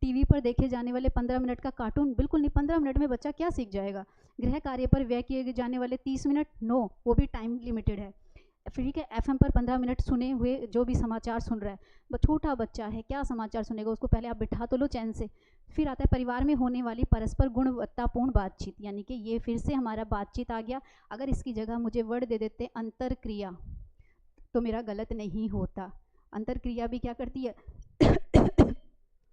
टीवी पर देखे जाने वाले 15 मिनट का कार्टून? बिल्कुल नहीं, 15 मिनट में बच्चा क्या सीख जाएगा? गृह कार्य पर व्यय किए जाने वाले 30 मिनट? नो, वो भी टाइम लिमिटेड है। ठीक है, एफएम पर 15 मिनट सुने हुए जो भी समाचार सुन रहा है, छोटा बच्चा है, क्या समाचार सुनेगा? उसको पहले आप बिठा तो लो चैन से। फिर आता है परिवार में होने वाली परस्पर गुणवत्तापूर्ण बातचीत, यानी कि ये फिर से हमारा बातचीत आ गया। अगर इसकी जगह मुझे वर्ड दे देते अंतरक्रिया, तो मेरा गलत नहीं होता। अंतरक्रिया भी क्या करती है?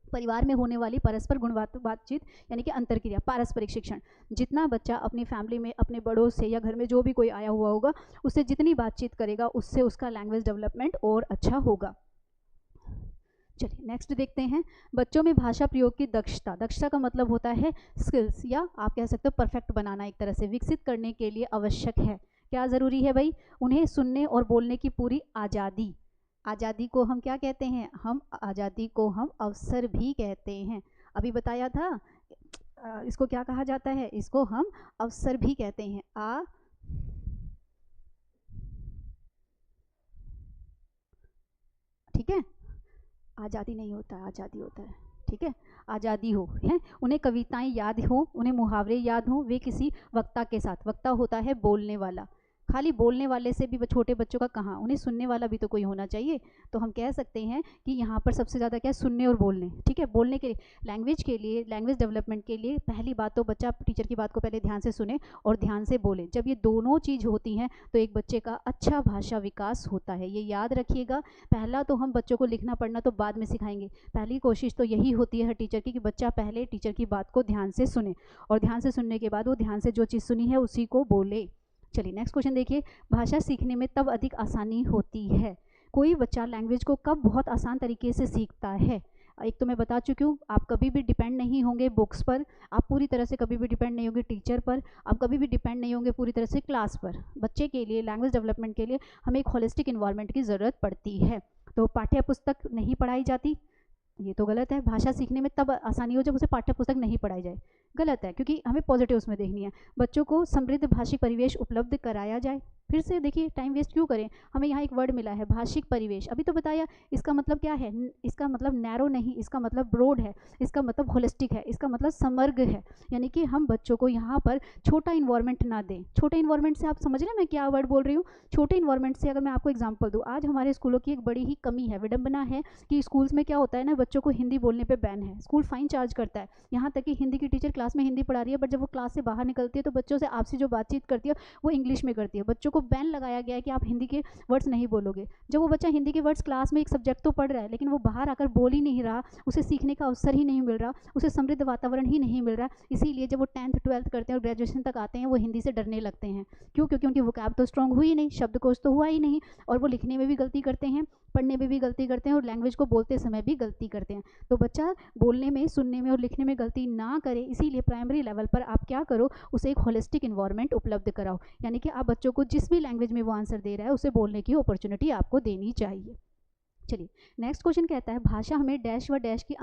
परिवार में होने वाली परस्पर गुणवत्ता बातचीत, यानी कि अंतरक्रिया, पारस्परिक शिक्षण। जितना बच्चा अपनी फैमिली में अपने बड़ों से या घर में जो भी कोई आया हुआ होगा उससे जितनी बातचीत करेगा, उससे उसका लैंग्वेज डेवलपमेंट और अच्छा होगा। चलिए नेक्स्ट देखते हैं, बच्चों में भाषा प्रयोग की दक्षता। दक्षता का मतलब होता है स्किल्स, या आप कह सकते हो परफेक्ट बनाना, एक तरह से विकसित करने के लिए आवश्यक है। क्या ज़रूरी है भाई? उन्हें सुनने और बोलने की पूरी आज़ादी। आज़ादी को हम क्या कहते हैं? हम आज़ादी को हम अवसर भी कहते हैं। अभी बताया था, इसको क्या कहा जाता है? इसको हम अवसर भी कहते हैं। ठीक है, आज़ादी नहीं होता, आज़ादी होता है। ठीक है, आज़ादी हो है, उन्हें कविताएं याद हो, उन्हें मुहावरे याद हो, वे किसी वक्ता के साथ, वक्ता होता है बोलने वाला, खाली बोलने वाले से भी छोटे बच्चों का कहाँ, उन्हें सुनने वाला भी तो कोई होना चाहिए। तो हम कह सकते हैं कि यहाँ पर सबसे ज़्यादा क्या, सुनने और बोलने। ठीक है, बोलने के लिए, लैंग्वेज के लिए, लैंग्वेज डेवलपमेंट के लिए पहली बात तो बच्चा टीचर की बात को पहले ध्यान से सुने और ध्यान से बोले। जब ये दोनों चीज़ होती हैं तो एक बच्चे का अच्छा भाषा विकास होता है। ये याद रखिएगा। पहला तो हम बच्चों को लिखना पढ़ना तो बाद में सिखाएंगे, पहली कोशिश तो यही होती है हर टीचर की कि बच्चा पहले टीचर की बात को ध्यान से सुने, और ध्यान से सुनने के बाद वो ध्यान से जो चीज़ सुनी है उसी को बोले। चलिए नेक्स्ट क्वेश्चन देखिए, भाषा सीखने में तब अधिक आसानी होती है। कोई बच्चा लैंग्वेज को कब बहुत आसान तरीके से सीखता है? एक तो मैं बता चुकी हूँ, आप कभी भी डिपेंड नहीं होंगे बुक्स पर, आप पूरी तरह से कभी भी डिपेंड नहीं होंगे टीचर पर, आप कभी भी डिपेंड नहीं होंगे पूरी तरह से क्लास पर। बच्चे के लिए लैंग्वेज डेवलपमेंट के लिए हमें एक होलिस्टिक इन्वायरमेंट की ज़रूरत पड़ती है। तो पाठ्य पुस्तक नहीं पढ़ाई जाती, ये तो गलत है। भाषा सीखने में तब आसानी हो जब उसे पाठ्य पुस्तक नहीं पढ़ाई जाए। गलत है, क्योंकि हमें पॉजिटिव उसमें देखनी है। बच्चों को समृद्ध भाषिक परिवेश उपलब्ध कराया जाए। फिर से देखिए, टाइम वेस्ट क्यों करें, हमें यहाँ एक वर्ड मिला है भाषिक परिवेश, अभी तो बताया। इसका मतलब क्या है, इसका मतलब नैरो नहीं, इसका मतलब ब्रॉड है, इसका मतलब होलिस्टिक है, इसका मतलब समग्र है। यानी कि हम बच्चों को यहाँ पर छोटा इन्वायरमेंट ना दें। छोटे इन्वायरमेंट से आप समझ रहे हैं मैं क्या वर्ड बोल रही हूँ। छोटे इन्वायरमेंट से अगर मैं आपको एग्जाम्पल दूँ, आज हमारे स्कूलों की एक बड़ी ही कमी है, विडंबना है कि स्कूल्स में क्या होता है ना, बच्चों को हिंदी बोलने पर बैन है, स्कूल फाइन चार्ज करता है। यहाँ तक कि हिंदी की टीचर क्लास में हिंदी पढ़ा रही है, बट जब वो क्लास से बाहर निकलती है तो बच्चों से आपसी जो बातचीत करती है वो इंग्लिश में करती है। बच्चों को बैन लगाया गया है कि आप हिंदी के वर्ड्स नहीं बोलोगे। जब वो बच्चा हिंदी के वर्ड्स क्लास में एक सब्जेक्ट तो पढ़ रहा है, लेकिन वो बाहर आकर बोल ही नहीं रहा, उसे सीखने का अवसर ही नहीं मिल रहा, उसे समृद्ध वातावरण ही नहीं मिल रहा। इसीलिए जब वो 10th 12th करते हैं और ग्रेजुएशन तक आते हैं, वो हिंदी से डरने लगते हैं। क्यों? क्योंकि उनकी वोकैब तो स्ट्रॉन्ग हुई नहीं, शब्दकोश तो हुआ ही नहीं, और वो लिखने में भी गलती करते हैं, पढ़ने में भी गलती करते हैं, और लैंग्वेज को बोलते समय भी गलती करते हैं। तो बच्चा बोलने में, सुनने में और लिखने में गलती ना करे, इसीलिए प्राइमरी लेवल पर आप क्या करो, उसे एक होलिस्टिक इन्वायरमेंट उपलब्ध कराओ। यानी कि आप बच्चों को जिस भी लैंग्वेज में वो आंसर दे रहा है उसे बोलने की अपॉर्चुनिटी आपको देनी चाहिए। चलिए, नेक्स्ट क्वेश्चन कहता है, भाषा हमें डैश व डैश की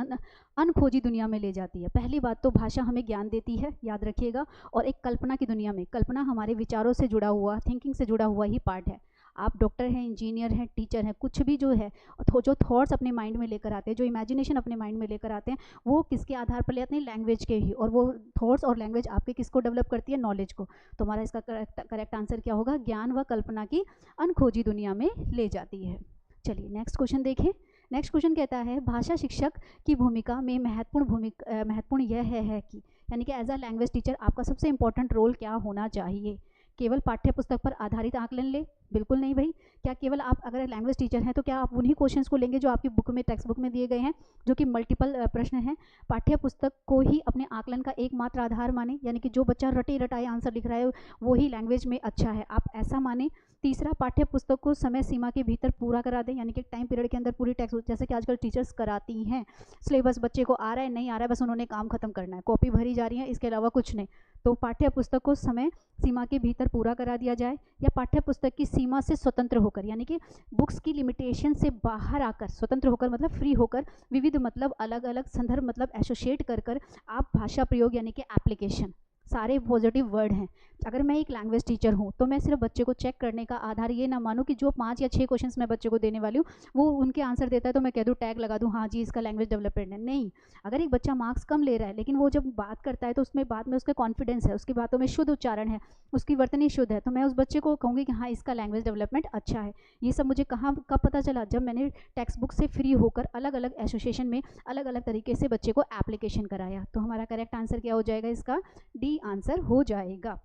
अनखोजी दुनिया में ले जाती है। पहली बात तो भाषा हमें ज्ञान देती है, याद रखिएगा, और एक कल्पना की दुनिया में, कल्पना हमारे विचारों से जुड़ा हुआ, थिंकिंग से जुड़ा हुआ ही पार्ट है। आप डॉक्टर हैं, इंजीनियर हैं, टीचर हैं, कुछ भी जो है, जो थॉट्स अपने माइंड में लेकर आते हैं, जो इमेजिनेशन अपने माइंड में लेकर आते हैं, वो किसके आधार पर ले आते हैं, लैंग्वेज के ही। और वो थॉट्स और लैंग्वेज आपके किसको डेवलप करती है, नॉलेज को। तो हमारा इसका करेक्ट आंसर क्या होगा, ज्ञान व कल्पना की अनखोजी दुनिया में ले जाती है। चलिए, नेक्स्ट क्वेश्चन देखें। नेक्स्ट क्वेश्चन कहता है, भाषा शिक्षक की भूमिका में महत्वपूर्ण यह है कि, यानी कि एज अ लैंग्वेज टीचर आपका सबसे इंपॉर्टेंट रोल क्या होना चाहिए। केवल पाठ्य पुस्तक पर आधारित आकलन ले, बिल्कुल नहीं भाई। क्या केवल आप अगर लैंग्वेज टीचर हैं तो क्या आप उन्हीं क्वेश्चंस को लेंगे जो आपकी बुक में, टेक्स्ट बुक में दिए गए हैं, जो कि मल्टीपल प्रश्न हैं। पाठ्य पुस्तक को ही अपने आकलन का एकमात्र आधार माने, यानी कि जो बच्चा रटे रटाए आंसर लिख रहा है वो ही लैंग्वेज में अच्छा है, आप ऐसा माने। तीसरा, पाठ्य पुस्तक को समय सीमा के भीतर पूरा करा दें, यानी कि टाइम पीरियड के अंदर पूरी टेक्स्ट, जैसे कि आजकल टीचर्स कराती हैं। सिलेबस बच्चे को आ रहा है नहीं आ रहा है, बस उन्होंने काम खत्म करना है, कॉपी भरी जा रही है, इसके अलावा कुछ नहीं। तो पाठ्य पुस्तक को समय सीमा के भीतर पूरा करा दिया जाए, या पाठ्य पुस्तक की सीमा से स्वतंत्र होकर, यानी कि बुक्स की लिमिटेशन से बाहर आकर, स्वतंत्र होकर मतलब फ्री होकर, विविध मतलब अलग अलग, संदर्भ मतलब एसोसिएट कर आप भाषा प्रयोग, यानी कि एप्लीकेशन, सारे पॉजिटिव वर्ड हैं। अगर मैं एक लैंग्वेज टीचर हूँ तो मैं सिर्फ बच्चे को चेक करने का आधार ये ना मानूँ कि जो 5 या 6 क्वेश्चंस मैं बच्चे को देने वाली हूँ वो उनके आंसर देता है तो मैं कह दूँ, टैग लगा दूँ, हाँ जी इसका लैंग्वेज डेवलपमेंट है। नहीं, अगर एक बच्चा मार्क्स कम ले रहा है लेकिन वो जब बात करता है तो उसमें बात में उसका कॉन्फिडेंस है, उसकी बातों में शुद्ध उच्चारण है, उसकी वर्तनी शुद्ध है, तो मैं उस बच्चे को कहूँगी कि हाँ इसका लैंग्वेज डेवलपमेंट अच्छा है। ये सब मुझे कहाँ कब पता चला, जब मैंने टेक्स्ट बुक से फ्री होकर अलग अलग एसोसिएशन में अलग अलग तरीके से बच्चे को एप्लीकेशन कराया। तो हमारा करेक्ट आंसर क्या हो जाएगा, इसका डी आंसर हो जाएगा।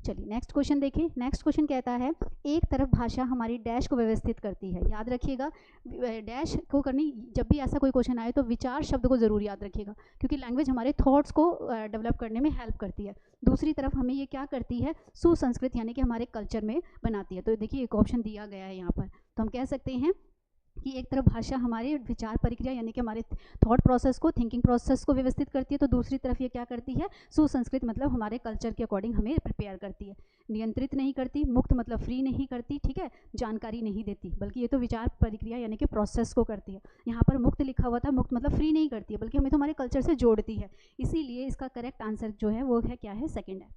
चलिए नेक्स्ट क्वेश्चन देखिए। नेक्स्ट क्वेश्चन कहता है, एक तरफ भाषा हमारी डैश को व्यवस्थित करती है। याद रखिएगा, डैश को करनी, जब भी ऐसा कोई क्वेश्चन आए तो विचार शब्द को ज़रूर याद रखिएगा, क्योंकि लैंग्वेज हमारे थॉट्स को डेवलप करने में हेल्प करती है। दूसरी तरफ हमें ये क्या करती है, सुसंस्कृत, यानी कि हमारे कल्चर में बनाती है। तो देखिए एक ऑप्शन दिया गया है यहाँ पर, तो हम कह सकते हैं कि एक तरफ भाषा हमारे विचार प्रक्रिया, यानी कि हमारे थॉट प्रोसेस को, थिंकिंग प्रोसेस को व्यवस्थित करती है, तो दूसरी तरफ ये क्या करती है, सुसंस्कृत मतलब हमारे कल्चर के अकॉर्डिंग हमें प्रिपेयर करती है। नियंत्रित नहीं करती, मुक्त मतलब फ्री नहीं करती, ठीक है, जानकारी नहीं देती, बल्कि ये तो विचार प्रक्रिया यानी कि प्रोसेस को करती है। यहाँ पर मुक्त लिखा हुआ था, मुक्त मतलब फ्री नहीं करती है, बल्कि हमें तो हमारे कल्चर से जोड़ती है। इसीलिए इसका करेक्ट आंसर जो है वो है क्या है, सेकेंड है।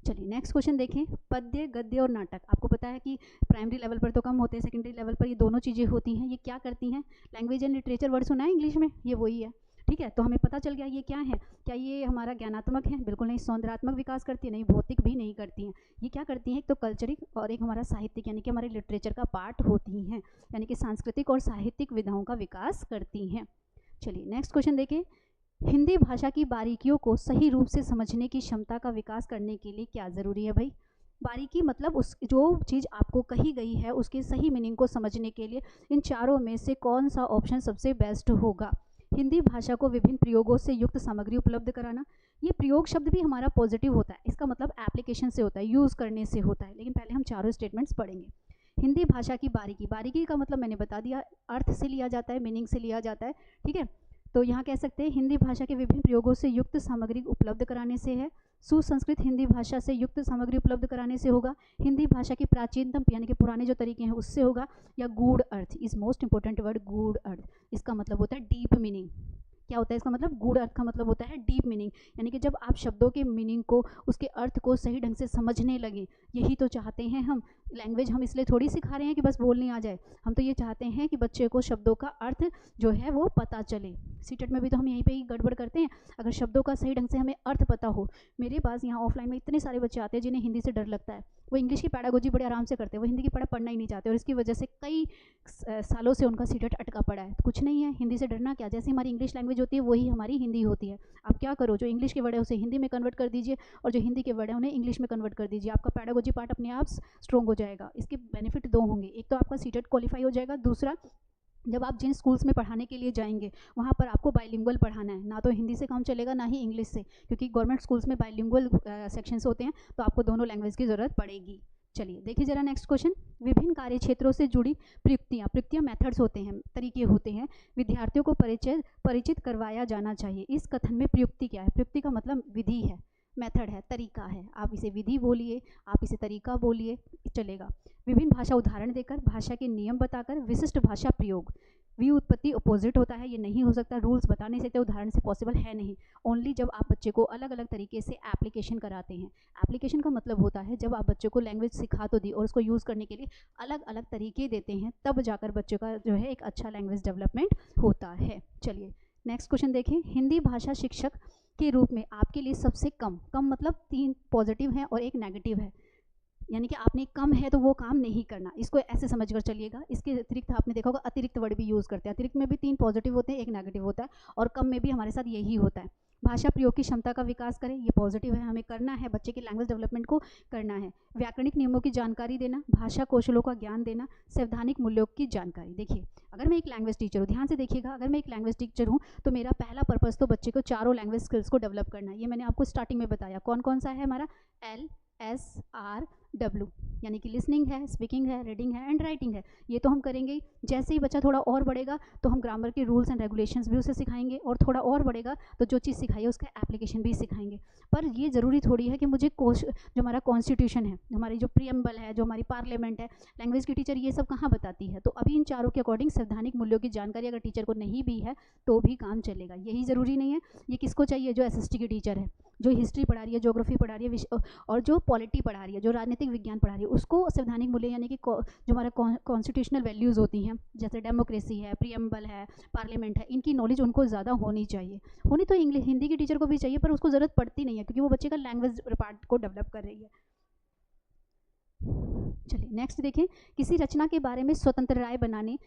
चलिए नेक्स्ट क्वेश्चन देखें। पद्य, गद्य और नाटक, आपको पता है कि प्राइमरी लेवल पर तो कम होते हैं, सेकेंडरी लेवल पर ये दोनों चीज़ें होती हैं। ये क्या करती हैं, लैंग्वेज एंड लिटरेचर वर्ड सुना है इंग्लिश में, ये वही है, ठीक है। तो हमें पता चल गया ये क्या है, क्या ये हमारा ज्ञानात्मक है, बिल्कुल नहीं। सौंदर्यात्मक विकास करती है, नहीं। भौतिक भी नहीं करती हैं। ये क्या करती हैं, एक तो कल्चरिक और एक हमारा साहित्यिक, यानी कि हमारे लिटरेचर का पार्ट होती हैं, यानी कि सांस्कृतिक और साहित्यिक विधाओं का विकास करती हैं। चलिए नेक्स्ट क्वेश्चन देखिए। हिंदी भाषा की बारीकियों को सही रूप से समझने की क्षमता का विकास करने के लिए क्या ज़रूरी है भाई। बारीकी मतलब उस जो चीज़ आपको कही गई है उसके सही मीनिंग को समझने के लिए इन चारों में से कौन सा ऑप्शन सबसे बेस्ट होगा। हिंदी भाषा को विभिन्न प्रयोगों से युक्त सामग्री उपलब्ध कराना। ये प्रयोग शब्द भी हमारा पॉजिटिव होता है, इसका मतलब एप्लीकेशन से होता है, यूज़ करने से होता है, लेकिन पहले हम चारों स्टेटमेंट्स पढ़ेंगे। हिंदी भाषा की बारीकी, बारीकी का मतलब मैंने बता दिया, अर्थ से लिया जाता है, मीनिंग से लिया जाता है, ठीक है। तो यहाँ कह सकते हैं हिंदी भाषा के विभिन्न प्रयोगों से युक्त सामग्री उपलब्ध कराने से है। सुसंस्कृत हिंदी भाषा से युक्त सामग्री उपलब्ध कराने से होगा। हिंदी भाषा की प्राचीनतम यानी कि पुराने जो तरीके हैं उससे होगा, या गूढ़ अर्थ, इज मोस्ट इंपॉर्टेंट वर्ड, गूढ़ अर्थ, इसका मतलब होता है डीप मीनिंग। क्या होता है इसका मतलब? गूढ़ अर्थ का मतलब होता है डीप मीनिंग, यानी कि जब आप शब्दों के मीनिंग को, उसके अर्थ को सही ढंग से समझने लगे। यही तो चाहते हैं हम। लैंग्वेज हम इसलिए थोड़ी सिखा रहे हैं कि बस बोलनी आ जाए, हम तो ये चाहते हैं कि बच्चे को शब्दों का अर्थ जो है वो पता चले। सीटेट में भी तो हम यहीं पे ही गड़बड़ करते हैं। अगर शब्दों का सही ढंग से हमें अर्थ पता हो, मेरे पास यहाँ ऑफलाइन में इतने सारे बच्चे आते हैं जिन्हें हिंदी से डर लगता है। वो इंग्लिश की पैडागोजी बड़े आराम से करते हैं, वो हिंदी की पढ़ना ही नहीं चाहते, और इसकी वजह से कई सालों से उनका सीटेट अटका पड़ा है। तो कुछ नहीं है, हिंदी से डरना क्या, जैसे हमारी इंग्लिश लैंग्वेज होती है वही हमारी हिंदी होती है। आप क्या करो, जो इंग्लिश के वर्ड है उसे हिंदी में कन्वर्ट कर दीजिए, और जो हिंदी के वर्ड है उन्हें इंग्लिश में कन्वर्ट कर दीजिए। आपका पैडागोजी पार्ट अपने आप स्ट्रॉन्ग हो जाएगा। इसके बेनिफिट दो होंगे, एक तो आपका सीटेट क्वालिफाई हो जाएगा, दूसरा जब आप जिन स्कूल्स में पढ़ाने के लिए जाएंगे वहाँ पर आपको बाइलिंगुअल पढ़ाना है, ना तो हिंदी से काम चलेगा ना ही इंग्लिश से, क्योंकि गवर्नमेंट स्कूल्स में बाइलिंगुअल सेक्शंस होते हैं, तो आपको दोनों लैंग्वेज की ज़रूरत पड़ेगी। चलिए देखिए जरा नेक्स्ट क्वेश्चन। विभिन्न कार्य क्षेत्रों से जुड़ी प्रयुक्तियाँ मेथड्स होते हैं, तरीके होते हैं, विद्यार्थियों को परिचित करवाया जाना चाहिए। इस कथन में प्रयुक्ति क्या है? प्रयुक्ति का मतलब विधि है, मेथड है, तरीका है। आप इसे विधि बोलिए, आप इसे तरीका बोलिए, चलेगा। विभिन्न भाषा उदाहरण देकर, भाषा के नियम बताकर, विशिष्ट भाषा प्रयोग। व्युत्पत्ति अपोजिट होता है, ये नहीं हो सकता। रूल्स बता नहीं सकते, उदाहरण से पॉसिबल है नहीं। ओनली जब आप बच्चे को अलग अलग तरीके से एप्लीकेशन कराते हैं। एप्लीकेशन का मतलब होता है जब आप बच्चे को लैंग्वेज सिखा तो दी और उसको यूज़ करने के लिए अलग अलग तरीके देते हैं, तब जाकर बच्चों का जो है एक अच्छा लैंग्वेज डेवलपमेंट होता है। चलिए नेक्स्ट क्वेश्चन देखें। हिंदी भाषा शिक्षक के रूप में आपके लिए सबसे कम मतलब 3 पॉजिटिव हैं और 1 नेगेटिव है, यानी कि आपने कम है तो वो काम नहीं करना, इसको ऐसे समझकर चलिएगा। इसके अतिरिक्त आपने देखा होगा अतिरिक्त वर्ड भी यूज़ करते हैं। अतिरिक्त में भी 3 पॉजिटिव होते हैं, 1 नेगेटिव होता है, और कम में भी हमारे साथ यही होता है। भाषा प्रयोग की क्षमता का विकास करें, ये पॉजिटिव है, हमें करना है, बच्चे की लैंग्वेज डेवलपमेंट को करना है। व्याकरणिक नियमों की जानकारी देना, भाषा कौशलों का ज्ञान देना, संवैधानिक मूल्यों की जानकारी। देखिए अगर मैं एक लैंग्वेज टीचर हूँ, ध्यान से देखिएगा, अगर मैं एक लैंग्वेज टीचर हूँ तो मेरा पहला पर्पज़ तो बच्चे को चारों लैंग्वेज स्किल्स को डेवलप करना है। ये मैंने आपको स्टार्टिंग में बताया कौन कौन सा है हमारा, LSRW, यानी कि लिसनिंग है, स्पीकिंग है, रीडिंग है एंड राइटिंग है। ये तो हम करेंगे ही। जैसे ही बच्चा थोड़ा और बढ़ेगा तो हम ग्रामर के रूल्स एंड रेगुलेशंस भी उसे सिखाएंगे, और थोड़ा और बढ़ेगा तो जो चीज़ सिखाई है उसका एप्लीकेशन भी सिखाएंगे। पर ये ज़रूरी थोड़ी है कि मुझे जो हमारा कॉन्स्टिट्यूशन है, हमारी जो प्रीएम्बल है, जो हमारी पार्लियामेंट है, लैंग्वेज की टीचर ये सब कहाँ बताती है। तो अभी इन चारों के अकॉर्डिंग संवैधानिक मूल्यों की जानकारी अगर टीचर को नहीं भी है तो भी काम चलेगा। यही ज़रूरी नहीं है। ये किसको चाहिए? जो SST की टीचर है, जो हिस्ट्री पढ़ा रही है, ज्योग्राफी पढ़ा रही है, और जो पॉलिटी पढ़ा रही है, जो राजनीतिक विज्ञान पढ़ा रही है, उसको संवैधानिक मूल्य यानी कि जो हमारा कॉन्स्टिट्यूशनल वैल्यूज़ होती हैं, जैसे डेमोक्रेसी है, प्रीएम्बल है, पार्लियामेंट है, इनकी नॉलेज उनको ज़्यादा होनी चाहिए। होनी तो इंग्लिश हिंदी की टीचर को भी चाहिए, पर उसको ज़रूरत पड़ती नहीं है क्योंकि वो बच्चे का लैंग्वेज पार्ट को डेवलप कर रही है। चलिए नेक्स्ट देखें। किसी रचना के बारे में स्वतंत्र राय बनाने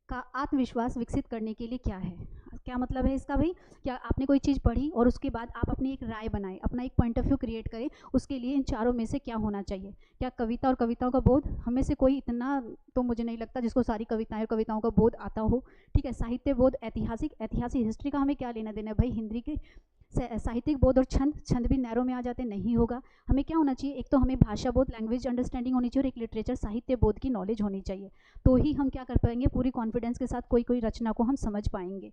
का आत्मविश्वास विकसित करने के लिए क्या है? क्या मतलब है इसका भाई? क्या आपने कोई चीज़ पढ़ी और उसके बाद आप अपनी एक राय बनाएं, अपना एक पॉइंट ऑफ व्यू क्रिएट करें, उसके लिए इन चारों में से क्या होना चाहिए? क्या कविता और कविताओं का बोध? हमें से कोई इतना तो मुझे नहीं लगता जिसको सारी कविताएं और कविताओं का बोध आता हो। ठीक है, साहित्य बोध, ऐतिहासिक हिस्ट्री का हमें क्या लेना देना है भाई? हिंदी के साहित्यिक बोध और छंद भी नैरो में आ जाते नहीं होगा। हमें क्या होना चाहिए? एक तो हमें भाषा बोध, लैंग्वेज अंडरस्टैंडिंग होनी चाहिए, और एक लिटरेचर साहित्य बोध की नॉलेज होनी चाहिए। तो ही हम क्या कर पाएंगे? पूरी कॉन्फिडेंस के साथ कोई रचना को हम समझ पाएंगे।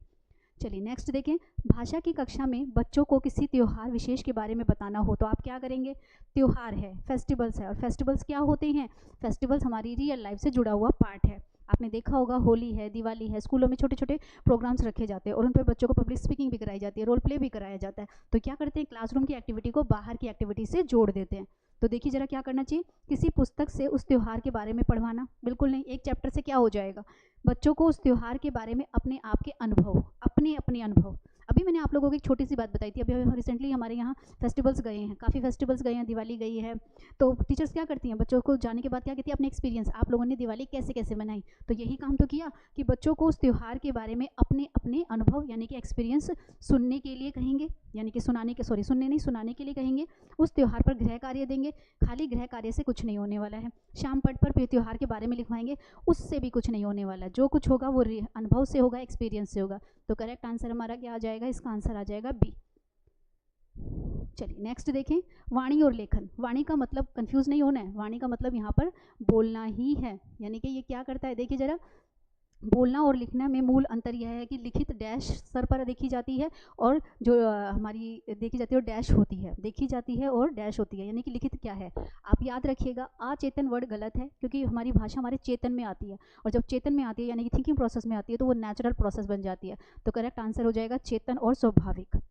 चलिए नेक्स्ट देखें। भाषा की कक्षा में बच्चों को किसी त्यौहार विशेष के बारे में बताना हो तो आप क्या करेंगे? त्यौहार है, फेस्टिवल्स है, और फेस्टिवल्स क्या होते हैं? फेस्टिवल्स हमारी रियल लाइफ से जुड़ा हुआ पार्ट है। आपने देखा होगा होली है, दिवाली है, स्कूलों में छोटे छोटे प्रोग्राम्स रखे जाते हैं और उन पर बच्चों को पब्लिक स्पीकिंग भी कराई जाती है, रोल प्ले भी कराया जाता है। तो क्या करते हैं? क्लासरूम की एक्टिविटी को बाहर की एक्टिविटी से जोड़ देते हैं। तो देखिए जरा क्या करना चाहिए। किसी पुस्तक से उस त्यौहार के बारे में पढ़वाना, बिल्कुल नहीं। एक चैप्टर से क्या हो जाएगा? बच्चों को उस त्यौहार के बारे में अपने आप के अनुभव, अपने अनुभव। अभी मैंने आप लोगों को एक छोटी सी बात बताई थी। अभी रिसेंटली हमारे यहाँ फेस्टिवल्स गए हैं, काफ़ी फेस्टिवल्स गए हैं, दिवाली गई है। तो टीचर्स क्या करती हैं? बच्चों को जाने के बाद क्या कहती है? अपने एक्सपीरियंस, आप लोगों ने दिवाली कैसे कैसे मनाई। तो यही काम तो किया कि बच्चों को उस त्यौहार के बारे में अपने अनुभव यानी कि एक्सपीरियंस सुनने के लिए कहेंगे, यानी कि सुनाने के लिए कहेंगे। उस त्यौहार पर गृह कार्य देंगे। खाली गृह कार्य से कुछ नहीं होने वाला है। शाम पट पर त्यौहार के बारे में लिखवाएंगे, उससे भी कुछ नहीं होने वाला। जो कुछ होगा वो अनुभव से होगा, एक्सपीरियंस से होगा। तो करेक्ट आंसर हमारा क्या आ जाएगा? इसका आंसर आ जाएगा बी। चलिए नेक्स्ट देखें। वाणी और लेखन। वाणी का मतलब कंफ्यूज नहीं होना है, वाणी का मतलब यहाँ पर बोलना ही है, यानी कि ये क्या करता है? देखिए जरा, बोलना और लिखना में मूल अंतर यह है कि लिखित डैश सर पर देखी जाती है और जो हमारी देखी जाती है वो डैश होती है, देखी जाती है और डैश होती है। यानी कि लिखित क्या है, आप याद रखिएगा, अचेतन वर्ड गलत है क्योंकि हमारी भाषा हमारे चेतन में आती है, और जब चेतन में आती है यानी कि थिंकिंग प्रोसेस में आती है तो वो नेचुरल प्रोसेस बन जाती है। तो करेक्ट आंसर हो जाएगा चेतन और स्वाभाविक।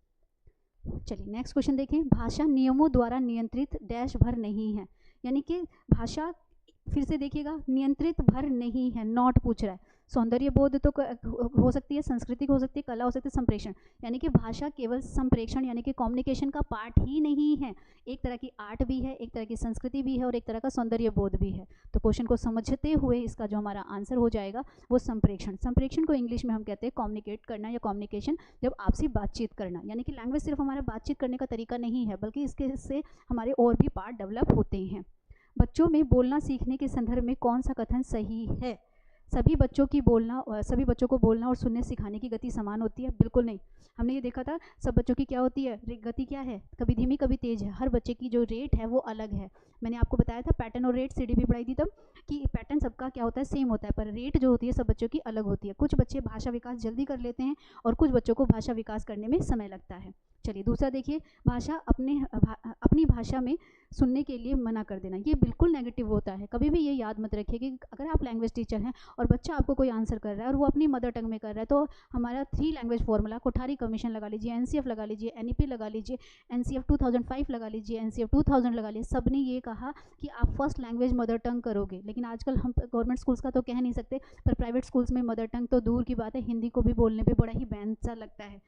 चलिए नेक्स्ट क्वेश्चन देखें। भाषा नियमों द्वारा नियंत्रित डैश भर नहीं है, यानी कि भाषा, फिर से देखिएगा, नियंत्रित भर नहीं है, नॉट पूछ रहा है। सौंदर्य बोध तो हो सकती है, संस्कृति हो सकती है, कला हो सकती है, संप्रेषण, यानी कि भाषा केवल संप्रेषण यानी कि कम्युनिकेशन का पार्ट ही नहीं है, एक तरह की आर्ट भी है, एक तरह की संस्कृति भी है और एक तरह का सौंदर्य बोध भी है। तो क्वेश्चन को समझते हुए इसका जो हमारा आंसर हो जाएगा वो संप्रेषण। संप्रेषण को इंग्लिश में हम कहते हैं कम्युनिकेट करना या कम्युनिकेशन, जब आपसी बातचीत करना, यानी कि लैंग्वेज सिर्फ हमारा बातचीत करने का तरीका नहीं है बल्कि इससे हमारे और भी पार्ट डेवलप होते हैं। बच्चों में बोलना सीखने के संदर्भ में कौन सा कथन सही है? सभी बच्चों को बोलना और सुनने सिखाने की गति समान होती है? बिल्कुल नहीं। हमने ये देखा था सब बच्चों की क्या होती है, गति क्या है, कभी धीमी कभी तेज है, हर बच्चे की जो रेट है वो अलग है। मैंने आपको बताया था पैटर्न और रेट सीडी भी पढ़ाई थी तब कि पैटर्न सबका क्या होता है, सेम होता है, पर रेट जो होती है सब बच्चों की अलग होती है। कुछ बच्चे भाषा विकास जल्दी कर लेते हैं और कुछ बच्चों को भाषा विकास करने में समय लगता है। चलिए दूसरा देखिए, भाषा अपनी भाषा में सुनने के लिए मना कर देना, ये बिल्कुल नेगेटिव होता है। कभी भी ये याद मत रखिए कि अगर आप लैंग्वेज टीचर हैं और बच्चा आपको कोई आंसर कर रहा है और वो अपनी मदर टंग में कर रहा है, तो हमारा 3 लैंग्वेज फॉर्मूला, कोठारी कमीशन लगा लीजिए, एनसीएफ लगा लीजिए, एनईपी लगा लीजिए, एनसीएफ 2005 लगा लीजिए, एनसीएफ 2000 लगा लीजिए, सब ने ये कहा कि आप फर्स्ट लैंग्वेज मदर टंग करोगे। लेकिन आजकल हम गवर्नमेंट स्कूल्स का तो कह नहीं सकते, पर प्राइवेट स्कूल्स में मदर टंग तो दूर की बात है, हिंदी को भी बोलने पर बड़ा ही बैन सा लगता है।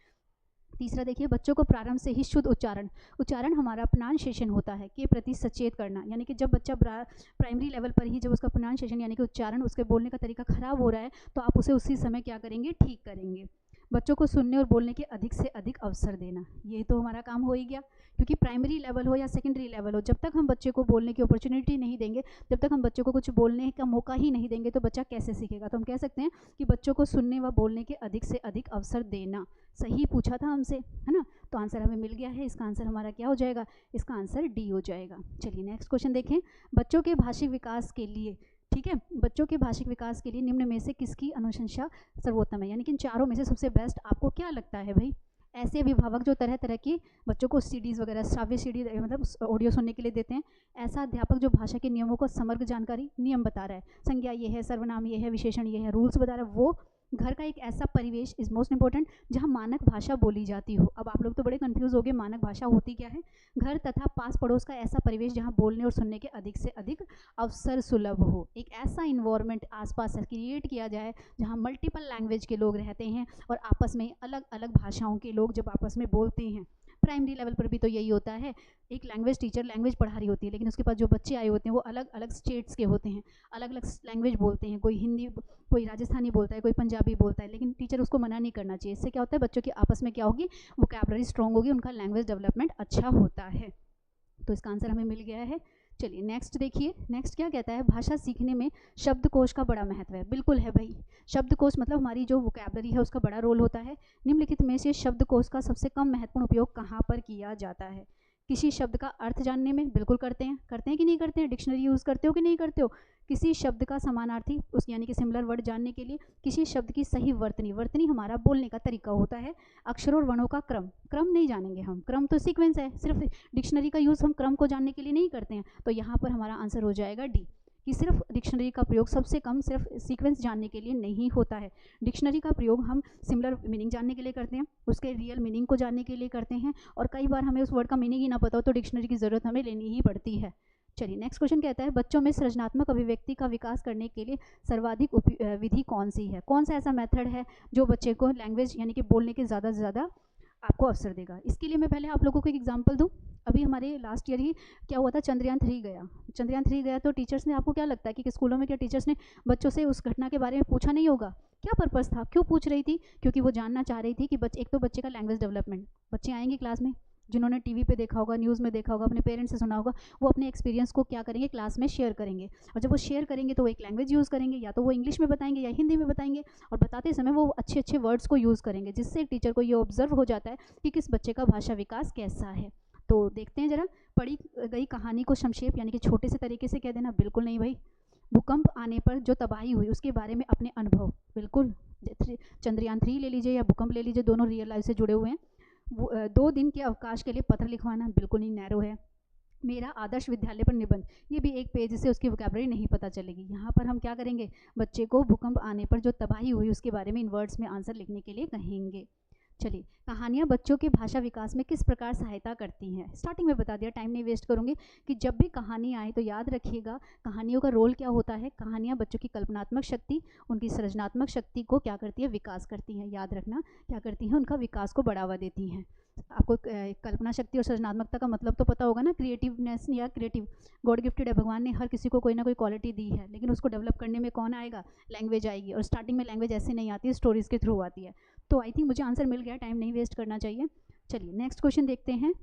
तीसरा देखिए, बच्चों को प्रारंभ से ही शुद्ध उच्चारण हमारा प्रोनाउंसिएशन होता है के प्रति सचेत करना, यानी कि जब बच्चा प्राइमरी लेवल पर ही जब उसका प्रोनाउंसिएशन यानी कि उच्चारण, उसके बोलने का तरीका खराब हो रहा है तो आप उसे उसी समय क्या करेंगे, ठीक करेंगे। बच्चों को सुनने और बोलने के अधिक से अधिक अवसर देना, ये तो हमारा काम हो ही गया, क्योंकि प्राइमरी लेवल हो या सेकेंडरी लेवल हो, जब तक हम बच्चे को बोलने की अपॉर्चुनिटी नहीं देंगे, जब तक हम बच्चों को कुछ बोलने का मौका ही नहीं देंगे तो बच्चा कैसे सीखेगा। तो हम कह सकते हैं कि बच्चों को सुनने व बोलने के अधिक से अधिक अवसर देना। सही पूछा था हमसे, है ना, तो आंसर हमें मिल गया है। इसका आंसर हमारा क्या हो जाएगा, इसका आंसर डी हो जाएगा। चलिए नेक्स्ट क्वेश्चन देखें। बच्चों के भाषिक विकास के लिए, ठीक है, बच्चों के भाषिक विकास के लिए निम्न में से किसकी अनुशंसा सर्वोत्तम है, यानी कि इन चारों में से सबसे बेस्ट आपको क्या लगता है भाई? ऐसे अभिभावक जो तरह तरह की बच्चों को सीडीज़ वगैरह, श्राव्य सीडी मतलब ऑडियो सुनने के लिए देते हैं, ऐसा अध्यापक जो भाषा के नियमों को समग्र जानकारी, नियम बता रहा है, संज्ञा ये है, सर्वनाम ये है, विशेषण ये है, रूल्स बता रहा है, वो घर का एक ऐसा परिवेश इज मोस्ट इंपॉर्टेंट जहाँ मानक भाषा बोली जाती हो। अब आप लोग तो बड़े कंफ्यूज हो गए, मानक भाषा होती क्या है? घर तथा पास पड़ोस का ऐसा परिवेश जहाँ बोलने और सुनने के अधिक से अधिक अवसर सुलभ हो। एक ऐसा इन्वायरमेंट आसपास क्रिएट किया जाए जहाँ मल्टीपल लैंग्वेज के लोग रहते हैं और आपस में अलग अलग भाषाओं के लोग जब आपस में बोलते हैं। प्राइमरी लेवल पर भी तो यही होता है, एक लैंग्वेज टीचर लैंग्वेज पढ़ा रही होती है, लेकिन उसके पास जो बच्चे आए होते हैं वो अलग अलग स्टेट्स के होते हैं, अलग अलग लैंग्वेज बोलते हैं, कोई हिंदी, कोई राजस्थानी बोलता है, कोई पंजाबी बोलता है, लेकिन टीचर उसको मना नहीं करना चाहिए। इससे क्या होता है, बच्चों की आपस में क्या होगी, वोकैबुलरी स्ट्रॉन्ग होगी, उनका लैंग्वेज डेवलपमेंट अच्छा होता है। तो इसका आंसर हमें मिल गया है। चलिए नेक्स्ट देखिए, नेक्स्ट क्या कहता है, भाषा सीखने में शब्दकोश का बड़ा महत्व है। बिल्कुल है भाई, शब्दकोश मतलब हमारी जो वोकैबुलरी है उसका बड़ा रोल होता है। निम्नलिखित में से शब्दकोश का सबसे कम महत्वपूर्ण उपयोग कहाँ पर किया जाता है? किसी शब्द का अर्थ जानने में, बिल्कुल करते हैं कि नहीं करते हैं? डिक्शनरी यूज़ करते हो कि नहीं करते हो? किसी शब्द का समानार्थी उस यानी कि सिमिलर वर्ड जानने के लिए, किसी शब्द की सही वर्तनी हमारा बोलने का तरीका होता है, अक्षरों और वर्णों का क्रम नहीं जानेंगे हम, क्रम तो सीक्वेंस है, सिर्फ डिक्शनरी का यूज़ हम क्रम को जानने के लिए नहीं करते हैं। तो यहाँ पर हमारा आंसर हो जाएगा डी, कि सिर्फ डिक्शनरी का प्रयोग सबसे कम सिर्फ सीक्वेंस जानने के लिए नहीं होता है। डिक्शनरी का प्रयोग हम सिमिलर मीनिंग जानने के लिए करते हैं, उसके रियल मीनिंग को जानने के लिए करते हैं, और कई बार हमें उस वर्ड का मीनिंग ही ना पता हो तो डिक्शनरी की ज़रूरत हमें लेनी ही पड़ती है। चलिए नेक्स्ट क्वेश्चन कहता है, बच्चों में सृजनात्मक अभिव्यक्ति का विकास करने के लिए सर्वाधिक विधि कौन सी है? कौन सा ऐसा मेथड है जो बच्चे को लैंग्वेज यानी कि बोलने के ज़्यादा से ज़्यादा आपको अवसर देगा? इसके लिए मैं पहले आप लोगों को एक एग्जांपल दूं। अभी हमारे लास्ट ईयर ही क्या हुआ था, चंद्रयान 3 गया, तो टीचर्स ने, आपको क्या लगता है कि स्कूलों में क्या टीचर्स ने बच्चों से उस घटना के बारे में पूछा नहीं होगा? क्या पर्पस था, क्यों पूछ रही थी? क्योंकि वो जानना चाह रही थी कि एक तो बच्चे का लैंग्वेज डेवलपमेंट, बच्चे आएंगे क्लास में, जिन्होंने टीवी पे देखा होगा, न्यूज़ में देखा होगा, अपने पेरेंट्स से सुना होगा, वो अपने एक्सपीरियंस को क्या करेंगे, क्लास में शेयर करेंगे, और जब वो शेयर करेंगे तो वो एक लैंग्वेज यूज़ करेंगे, या तो वो इंग्लिश में बताएंगे या हिंदी में बताएंगे, और बताते समय वो अच्छे अच्छे वर्ड्स को यूज़ करेंगे, जिससे टीचर को ये ऑब्जर्व हो जाता है कि किस बच्चे का भाषा विकास कैसा है। तो देखते हैं जरा, पढ़ी गई कहानी को संक्षेप यानी कि छोटे से तरीके से कह देना, बिल्कुल नहीं भाई। भूकंप आने पर जो तबाही हुई उसके बारे में अपने अनुभव, बिल्कुल। चंद्रयान 3 ले लीजिए या भूकंप ले लीजिए, दोनों रियल लाइफ से जुड़े हुए हैं। 2 दिन के अवकाश के लिए पत्र लिखवाना बिल्कुल नहीं नैरो है। मेरा आदर्श विद्यालय पर निबंध, ये भी एक पेज से उसकी वोकैबुलरी नहीं पता चलेगी। यहाँ पर हम क्या करेंगे, बच्चे को भूकंप आने पर जो तबाही हुई उसके बारे में इन वर्ड्स में आंसर लिखने के लिए कहेंगे। चलिए, कहानियाँ बच्चों के भाषा विकास में किस प्रकार सहायता करती हैं। स्टार्टिंग में बता दिया, टाइम नहीं वेस्ट करूँगी, कि जब भी कहानी आए तो याद रखिएगा कहानियों का रोल क्या होता है। कहानियाँ बच्चों की कल्पनात्मक शक्ति, उनकी सृजनात्मक शक्ति को क्या करती है, विकास करती हैं। याद रखना, क्या करती हैं, उनका विकास को बढ़ावा देती हैं। आपको कल्पना शक्ति और सृजनात्मकता का मतलब तो पता होगा ना, क्रिएटिवनेस या क्रिएटिव, गॉड गिफ्टेड है। भगवान ने हर किसी को कोई ना कोई क्वालिटी दी है, लेकिन उसको डेवलप करने में कौन आएगा, लैंग्वेज आएगी। और स्टार्टिंग में लैंग्वेज ऐसे नहीं आती है, स्टोरीज़ के थ्रू आती है। तो आई थिंक मुझे आंसर मिल गया, टाइम नहीं वेस्ट करना चाहिए। चलिए नेक्स्ट क्वेश्चन देखते हैं।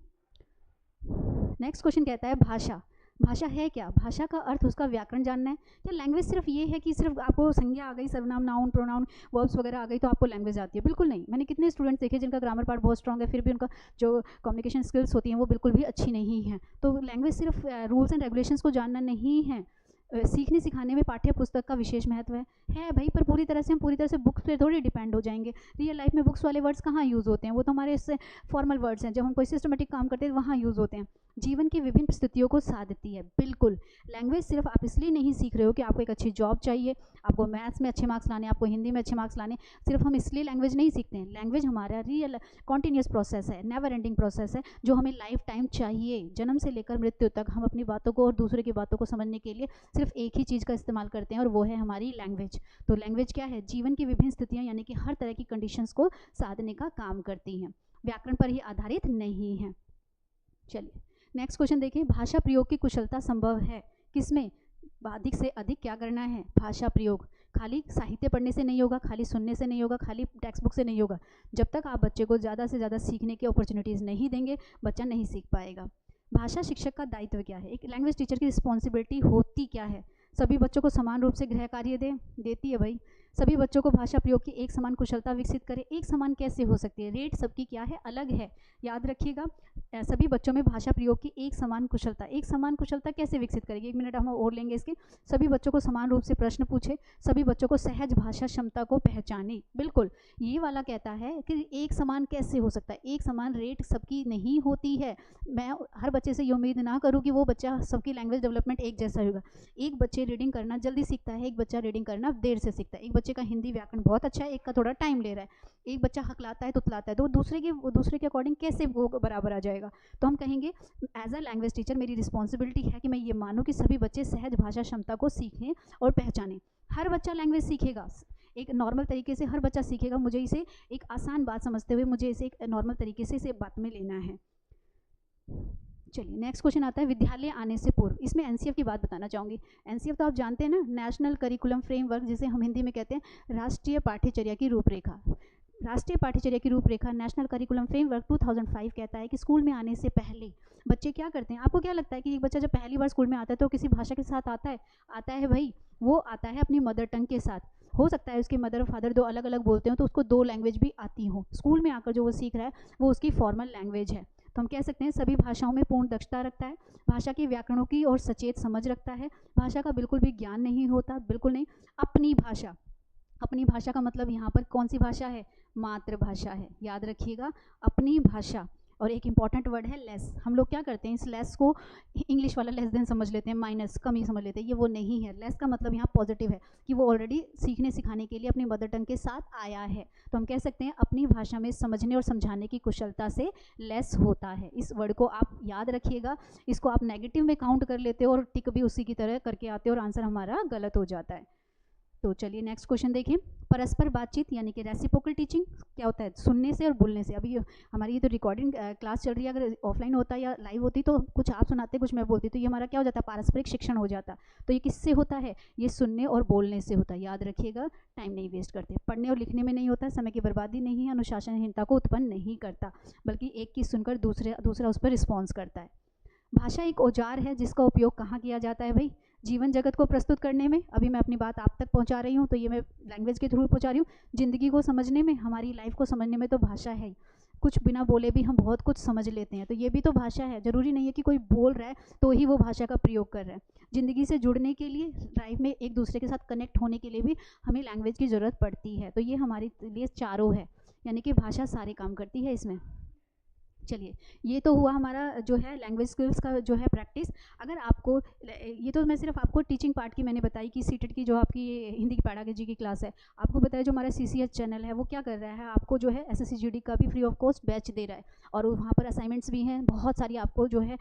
नेक्स्ट क्वेश्चन कहता है भाषा। भाषा है क्या, भाषा का अर्थ उसका व्याकरण जानना है। क्या लैंग्वेज सिर्फ ये है कि सिर्फ आपको संज्ञा आ गई, सर्वनाम, नाउन, प्रोनाउन, वर्ब्स वगैरह आ गई तो आपको लैंग्वेज आती है? बिल्कुल नहीं। मैंने कितने स्टूडेंट्स देखे जिनका ग्रामर पार्ट बहुत स्ट्रॉन्ग है, फिर भी उनका जो कम्युनिकेशन स्किल्स होती हैं वो बिल्कुल भी अच्छी नहीं है। तो लैंग्वेज सिर्फ रूल्स एंड रेगुलेशंस को जानना नहीं है। सीखने सिखाने में पाठ्य पुस्तक का विशेष महत्व है भाई, पर पूरी तरह से बुक्स पे थोड़ी डिपेंड हो जाएंगे। रियल लाइफ में बुक्स वाले वर्ड्स कहाँ यूज़ होते हैं, वो तो हमारे इससे फॉर्मल वर्ड्स हैं। जब हम कोई सिस्टमेटिक काम करते हैं वहाँ यूज़ होते हैं। जीवन की विभिन्न स्थितियों को साधती है, बिल्कुल। लैंग्वेज सिर्फ आप इसलिए नहीं सीख रहे हो कि आपको एक अच्छी जॉब चाहिए, आपको मैथ्स में अच्छे मार्क्स लाने, आपको हिंदी में अच्छे मार्क्स लाने, सिर्फ हम इसलिए लैंग्वेज नहीं सीखते हैं। लैंग्वेज हमारा रियल कॉन्टीन्यूस प्रोसेस है, नेवर एंडिंग प्रोसेस है, जो हमें लाइफ टाइम चाहिए। जन्म से लेकर मृत्यु तक हम अपनी बातों को और दूसरे की बातों को समझने के लिए सिर्फ एक ही चीज़ का इस्तेमाल करते हैं, और वो है हमारी लैंग्वेज। तो लैंग्वेज क्या है, जीवन की विभिन्न स्थितियाँ यानी कि हर तरह की कंडीशंस को साधने का काम करती हैं, व्याकरण पर ही आधारित नहीं है। चलिए नेक्स्ट क्वेश्चन देखिए। भाषा प्रयोग की कुशलता संभव है किसमें, अधिक से अधिक क्या करना है, भाषा प्रयोग। खाली साहित्य पढ़ने से नहीं होगा, खाली सुनने से नहीं होगा, खाली टेक्स्ट बुक से नहीं होगा। जब तक आप बच्चे को ज़्यादा से ज़्यादा सीखने की अपॉर्चुनिटीज़ नहीं देंगे, बच्चा नहीं सीख पाएगा। भाषा शिक्षक का दायित्व क्या है, एक लैंग्वेज टीचर की रिस्पॉन्सिबिलिटी होती क्या है। सभी बच्चों को समान रूप से गृह कार्य देती है भाई। सभी बच्चों को भाषा प्रयोग की एक समान कुशलता विकसित करे। एक समान कैसे हो सकती है, रेट सबकी क्या है, अलग है। याद रखिएगा, सभी बच्चों में भाषा प्रयोग की एक समान कुशलता कैसे विकसित करेगी। 1 मिनट हम और लेंगे इसके। सभी बच्चों को समान रूप से प्रश्न पूछे, सभी बच्चों को सहज भाषा क्षमता को पहचाने। बिल्कुल, ये वाला कहता है कि एक समान कैसे हो सकता है, एक समान रेट सबकी नहीं होती है। मैं हर बच्चे से ये उम्मीद ना करूँ कि वो बच्चा, सबकी लैंग्वेज डेवलपमेंट एक जैसा होगा। एक बच्चे रीडिंग करना जल्दी सीखता है, एक बच्चा रीडिंग करना देर से सीखता है। एक बच्चे का हिंदी व्याकरण बहुत अच्छा है, एक का थोड़ा टाइम ले रहा है। एक बच्चा हकलाता है, तुतलाता है, तो दूसरे के अकॉर्डिंग कैसे वो बराबर आ जाएगा। तो हम कहेंगे एज अ लैंग्वेज टीचर मेरी रिस्पॉन्सिबिलिटी है कि मैं ये मानूँ कि सभी बच्चे सहज भाषा क्षमता को सीखें और पहचानें। हर बच्चा लैंग्वेज सीखेगा, एक नॉर्मल तरीके से हर बच्चा सीखेगा। मुझे इसे एक आसान बात समझते हुए मुझे इसे एक नॉर्मल तरीके से इसे बात में लेना है। चलिए नेक्स्ट क्वेश्चन आता है विद्यालय आने से पूर्व। इसमें एनसीएफ की बात बताना चाहूँगी। एनसीएफ तो आप जानते हैं ना, नेशनल करिकुलम फ्रेमवर्क, जिसे हम हिंदी में कहते हैं राष्ट्रीय पाठ्यचर्या की रूपरेखा। राष्ट्रीय पाठ्यचर्या की रूपरेखा नेशनल करिकुलम फ्रेमवर्क 2005 कहता है कि स्कूल में आने से पहले बच्चे क्या करते हैं। आपको क्या लगता है कि एक बच्चा जब पहली बार स्कूल में आता है तो किसी भाषा के साथ आता है भाई, वो आता है अपनी मदर टंग के साथ। हो सकता है उसके मदर और फादर दो अलग अलग बोलते हो तो उसको 2 लैंग्वेज भी आती हो। स्कूल में आकर जो वो सीख रहा है वो उसकी फॉर्मल लैंग्वेज है। तो हम कह सकते हैं सभी भाषाओं में पूर्ण दक्षता रखता है, भाषा के व्याकरणों की और सचेत समझ रखता है, भाषा का बिल्कुल भी ज्ञान नहीं होता, बिल्कुल नहीं। अपनी भाषा का मतलब यहाँ पर कौन सी भाषा है, मातृभाषा है। याद रखिएगा, अपनी भाषा। और एक इंपॉर्टेंट वर्ड है लेस। हम लोग क्या करते हैं, इस लेस को इंग्लिश वाला लेस देन समझ लेते हैं, माइनस, कम ही समझ लेते हैं। ये वो नहीं है। लेस का मतलब यहाँ पॉजिटिव है कि वो ऑलरेडी सीखने सिखाने के लिए अपनी मदर टंग के साथ आया है। तो हम कह सकते हैं अपनी भाषा में समझने और समझाने की कुशलता से लेस होता है। इस वर्ड को आप याद रखिएगा। इसको आप नेगेटिव में काउंट कर लेते हो और टिक भी उसी की तरह करके आते हो और आंसर हमारा गलत हो जाता है। तो चलिए नेक्स्ट क्वेश्चन देखिए। परस्पर बातचीत यानी कि रेसिप्रोकल टीचिंग क्या होता है, सुनने से और बोलने से। अभी हमारी ये तो रिकॉर्डिंग क्लास चल रही है, अगर ऑफलाइन होता या लाइव होती तो कुछ आप सुनाते कुछ मैं बोलती, तो ये हमारा क्या हो जाता, पारस्परिक शिक्षण हो जाता। तो ये किससे होता है, ये सुनने और बोलने से होता है। याद रखिएगा, टाइम नहीं वेस्ट करते। पढ़ने और लिखने में नहीं होता, समय की बर्बादी नहीं है, अनुशासनहीनता को उत्पन्न नहीं करता, बल्कि एक की सुनकर दूसरा उस पर रिस्पॉन्स करता है। भाषा एक औजार है जिसका उपयोग कहाँ किया जाता है भाई, जीवन जगत को प्रस्तुत करने में। अभी मैं अपनी बात आप तक पहुँचा रही हूँ तो ये मैं लैंग्वेज के थ्रू पहुँचा रही हूँ। ज़िंदगी को समझने में, हमारी लाइफ को समझने में तो भाषा है ही। कुछ बिना बोले भी हम बहुत कुछ समझ लेते हैं। तो ये भी तो भाषा है, ज़रूरी नहीं है कि कोई बोल रहा है तो ही वो भाषा का प्रयोग कर रहा है। ज़िंदगी से जुड़ने के लिए, लाइफ में एक दूसरे के साथ कनेक्ट होने के लिए भी हमें लैंग्वेज की ज़रूरत पड़ती है। तो ये हमारे लिए चारों है, यानी कि भाषा सारे काम करती है इसमें। चलिए, ये तो हुआ हमारा जो है लैंग्वेज स्किल्स का जो है प्रैक्टिस। अगर आपको, ये तो मैं सिर्फ आपको टीचिंग पार्ट की मैंने बताई कि सीटेट की जो आपकी हिंदी की पैडागोजी की क्लास है। आपको बताया जो हमारा सीसीएच चैनल है वो क्या कर रहा है, आपको जो है एसएससीजीडी का भी फ्री ऑफ कॉस्ट बैच दे रहा है, और वहाँ पर असाइनमेंट्स भी हैं बहुत सारी। आपको जो है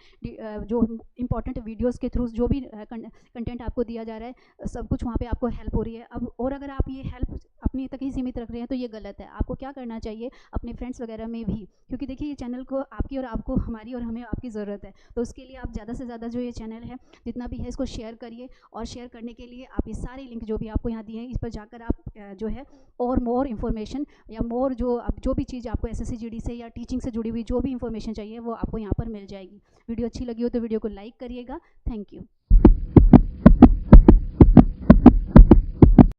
जो इंपॉर्टेंट वीडियोज़ के थ्रू जो भी कंटेंट आपको दिया जा रहा है, सब कुछ वहाँ पर आपको हेल्प हो रही है। अब और अगर आप ये हेल्प अपनी तक ही सीमित रख रहे हैं तो ये गलत है। आपको क्या करना चाहिए अपने फ्रेंड्स वगैरह में भी, क्योंकि देखिए ये चैनल को आपकी और आपको, हमारी और हमें आपकी ज़रूरत है। तो उसके लिए आप ज़्यादा से ज़्यादा जो ये चैनल है जितना भी है इसको शेयर करिए, और शेयर करने के लिए आप ये सारे लिंक जो भी आपको यहाँ दिए हैं इस पर जाकर आप जो है और मोर इन्फॉर्मेशन या मोर जो भी चीज़ आपको एसएससीजीडी से या टीचिंग से जुड़ी हुई जो भी इन्फॉर्मेशन चाहिए वो आपको यहाँ पर मिल जाएगी। वीडियो अच्छी लगी हो तो वीडियो को लाइक करिएगा। Thank you.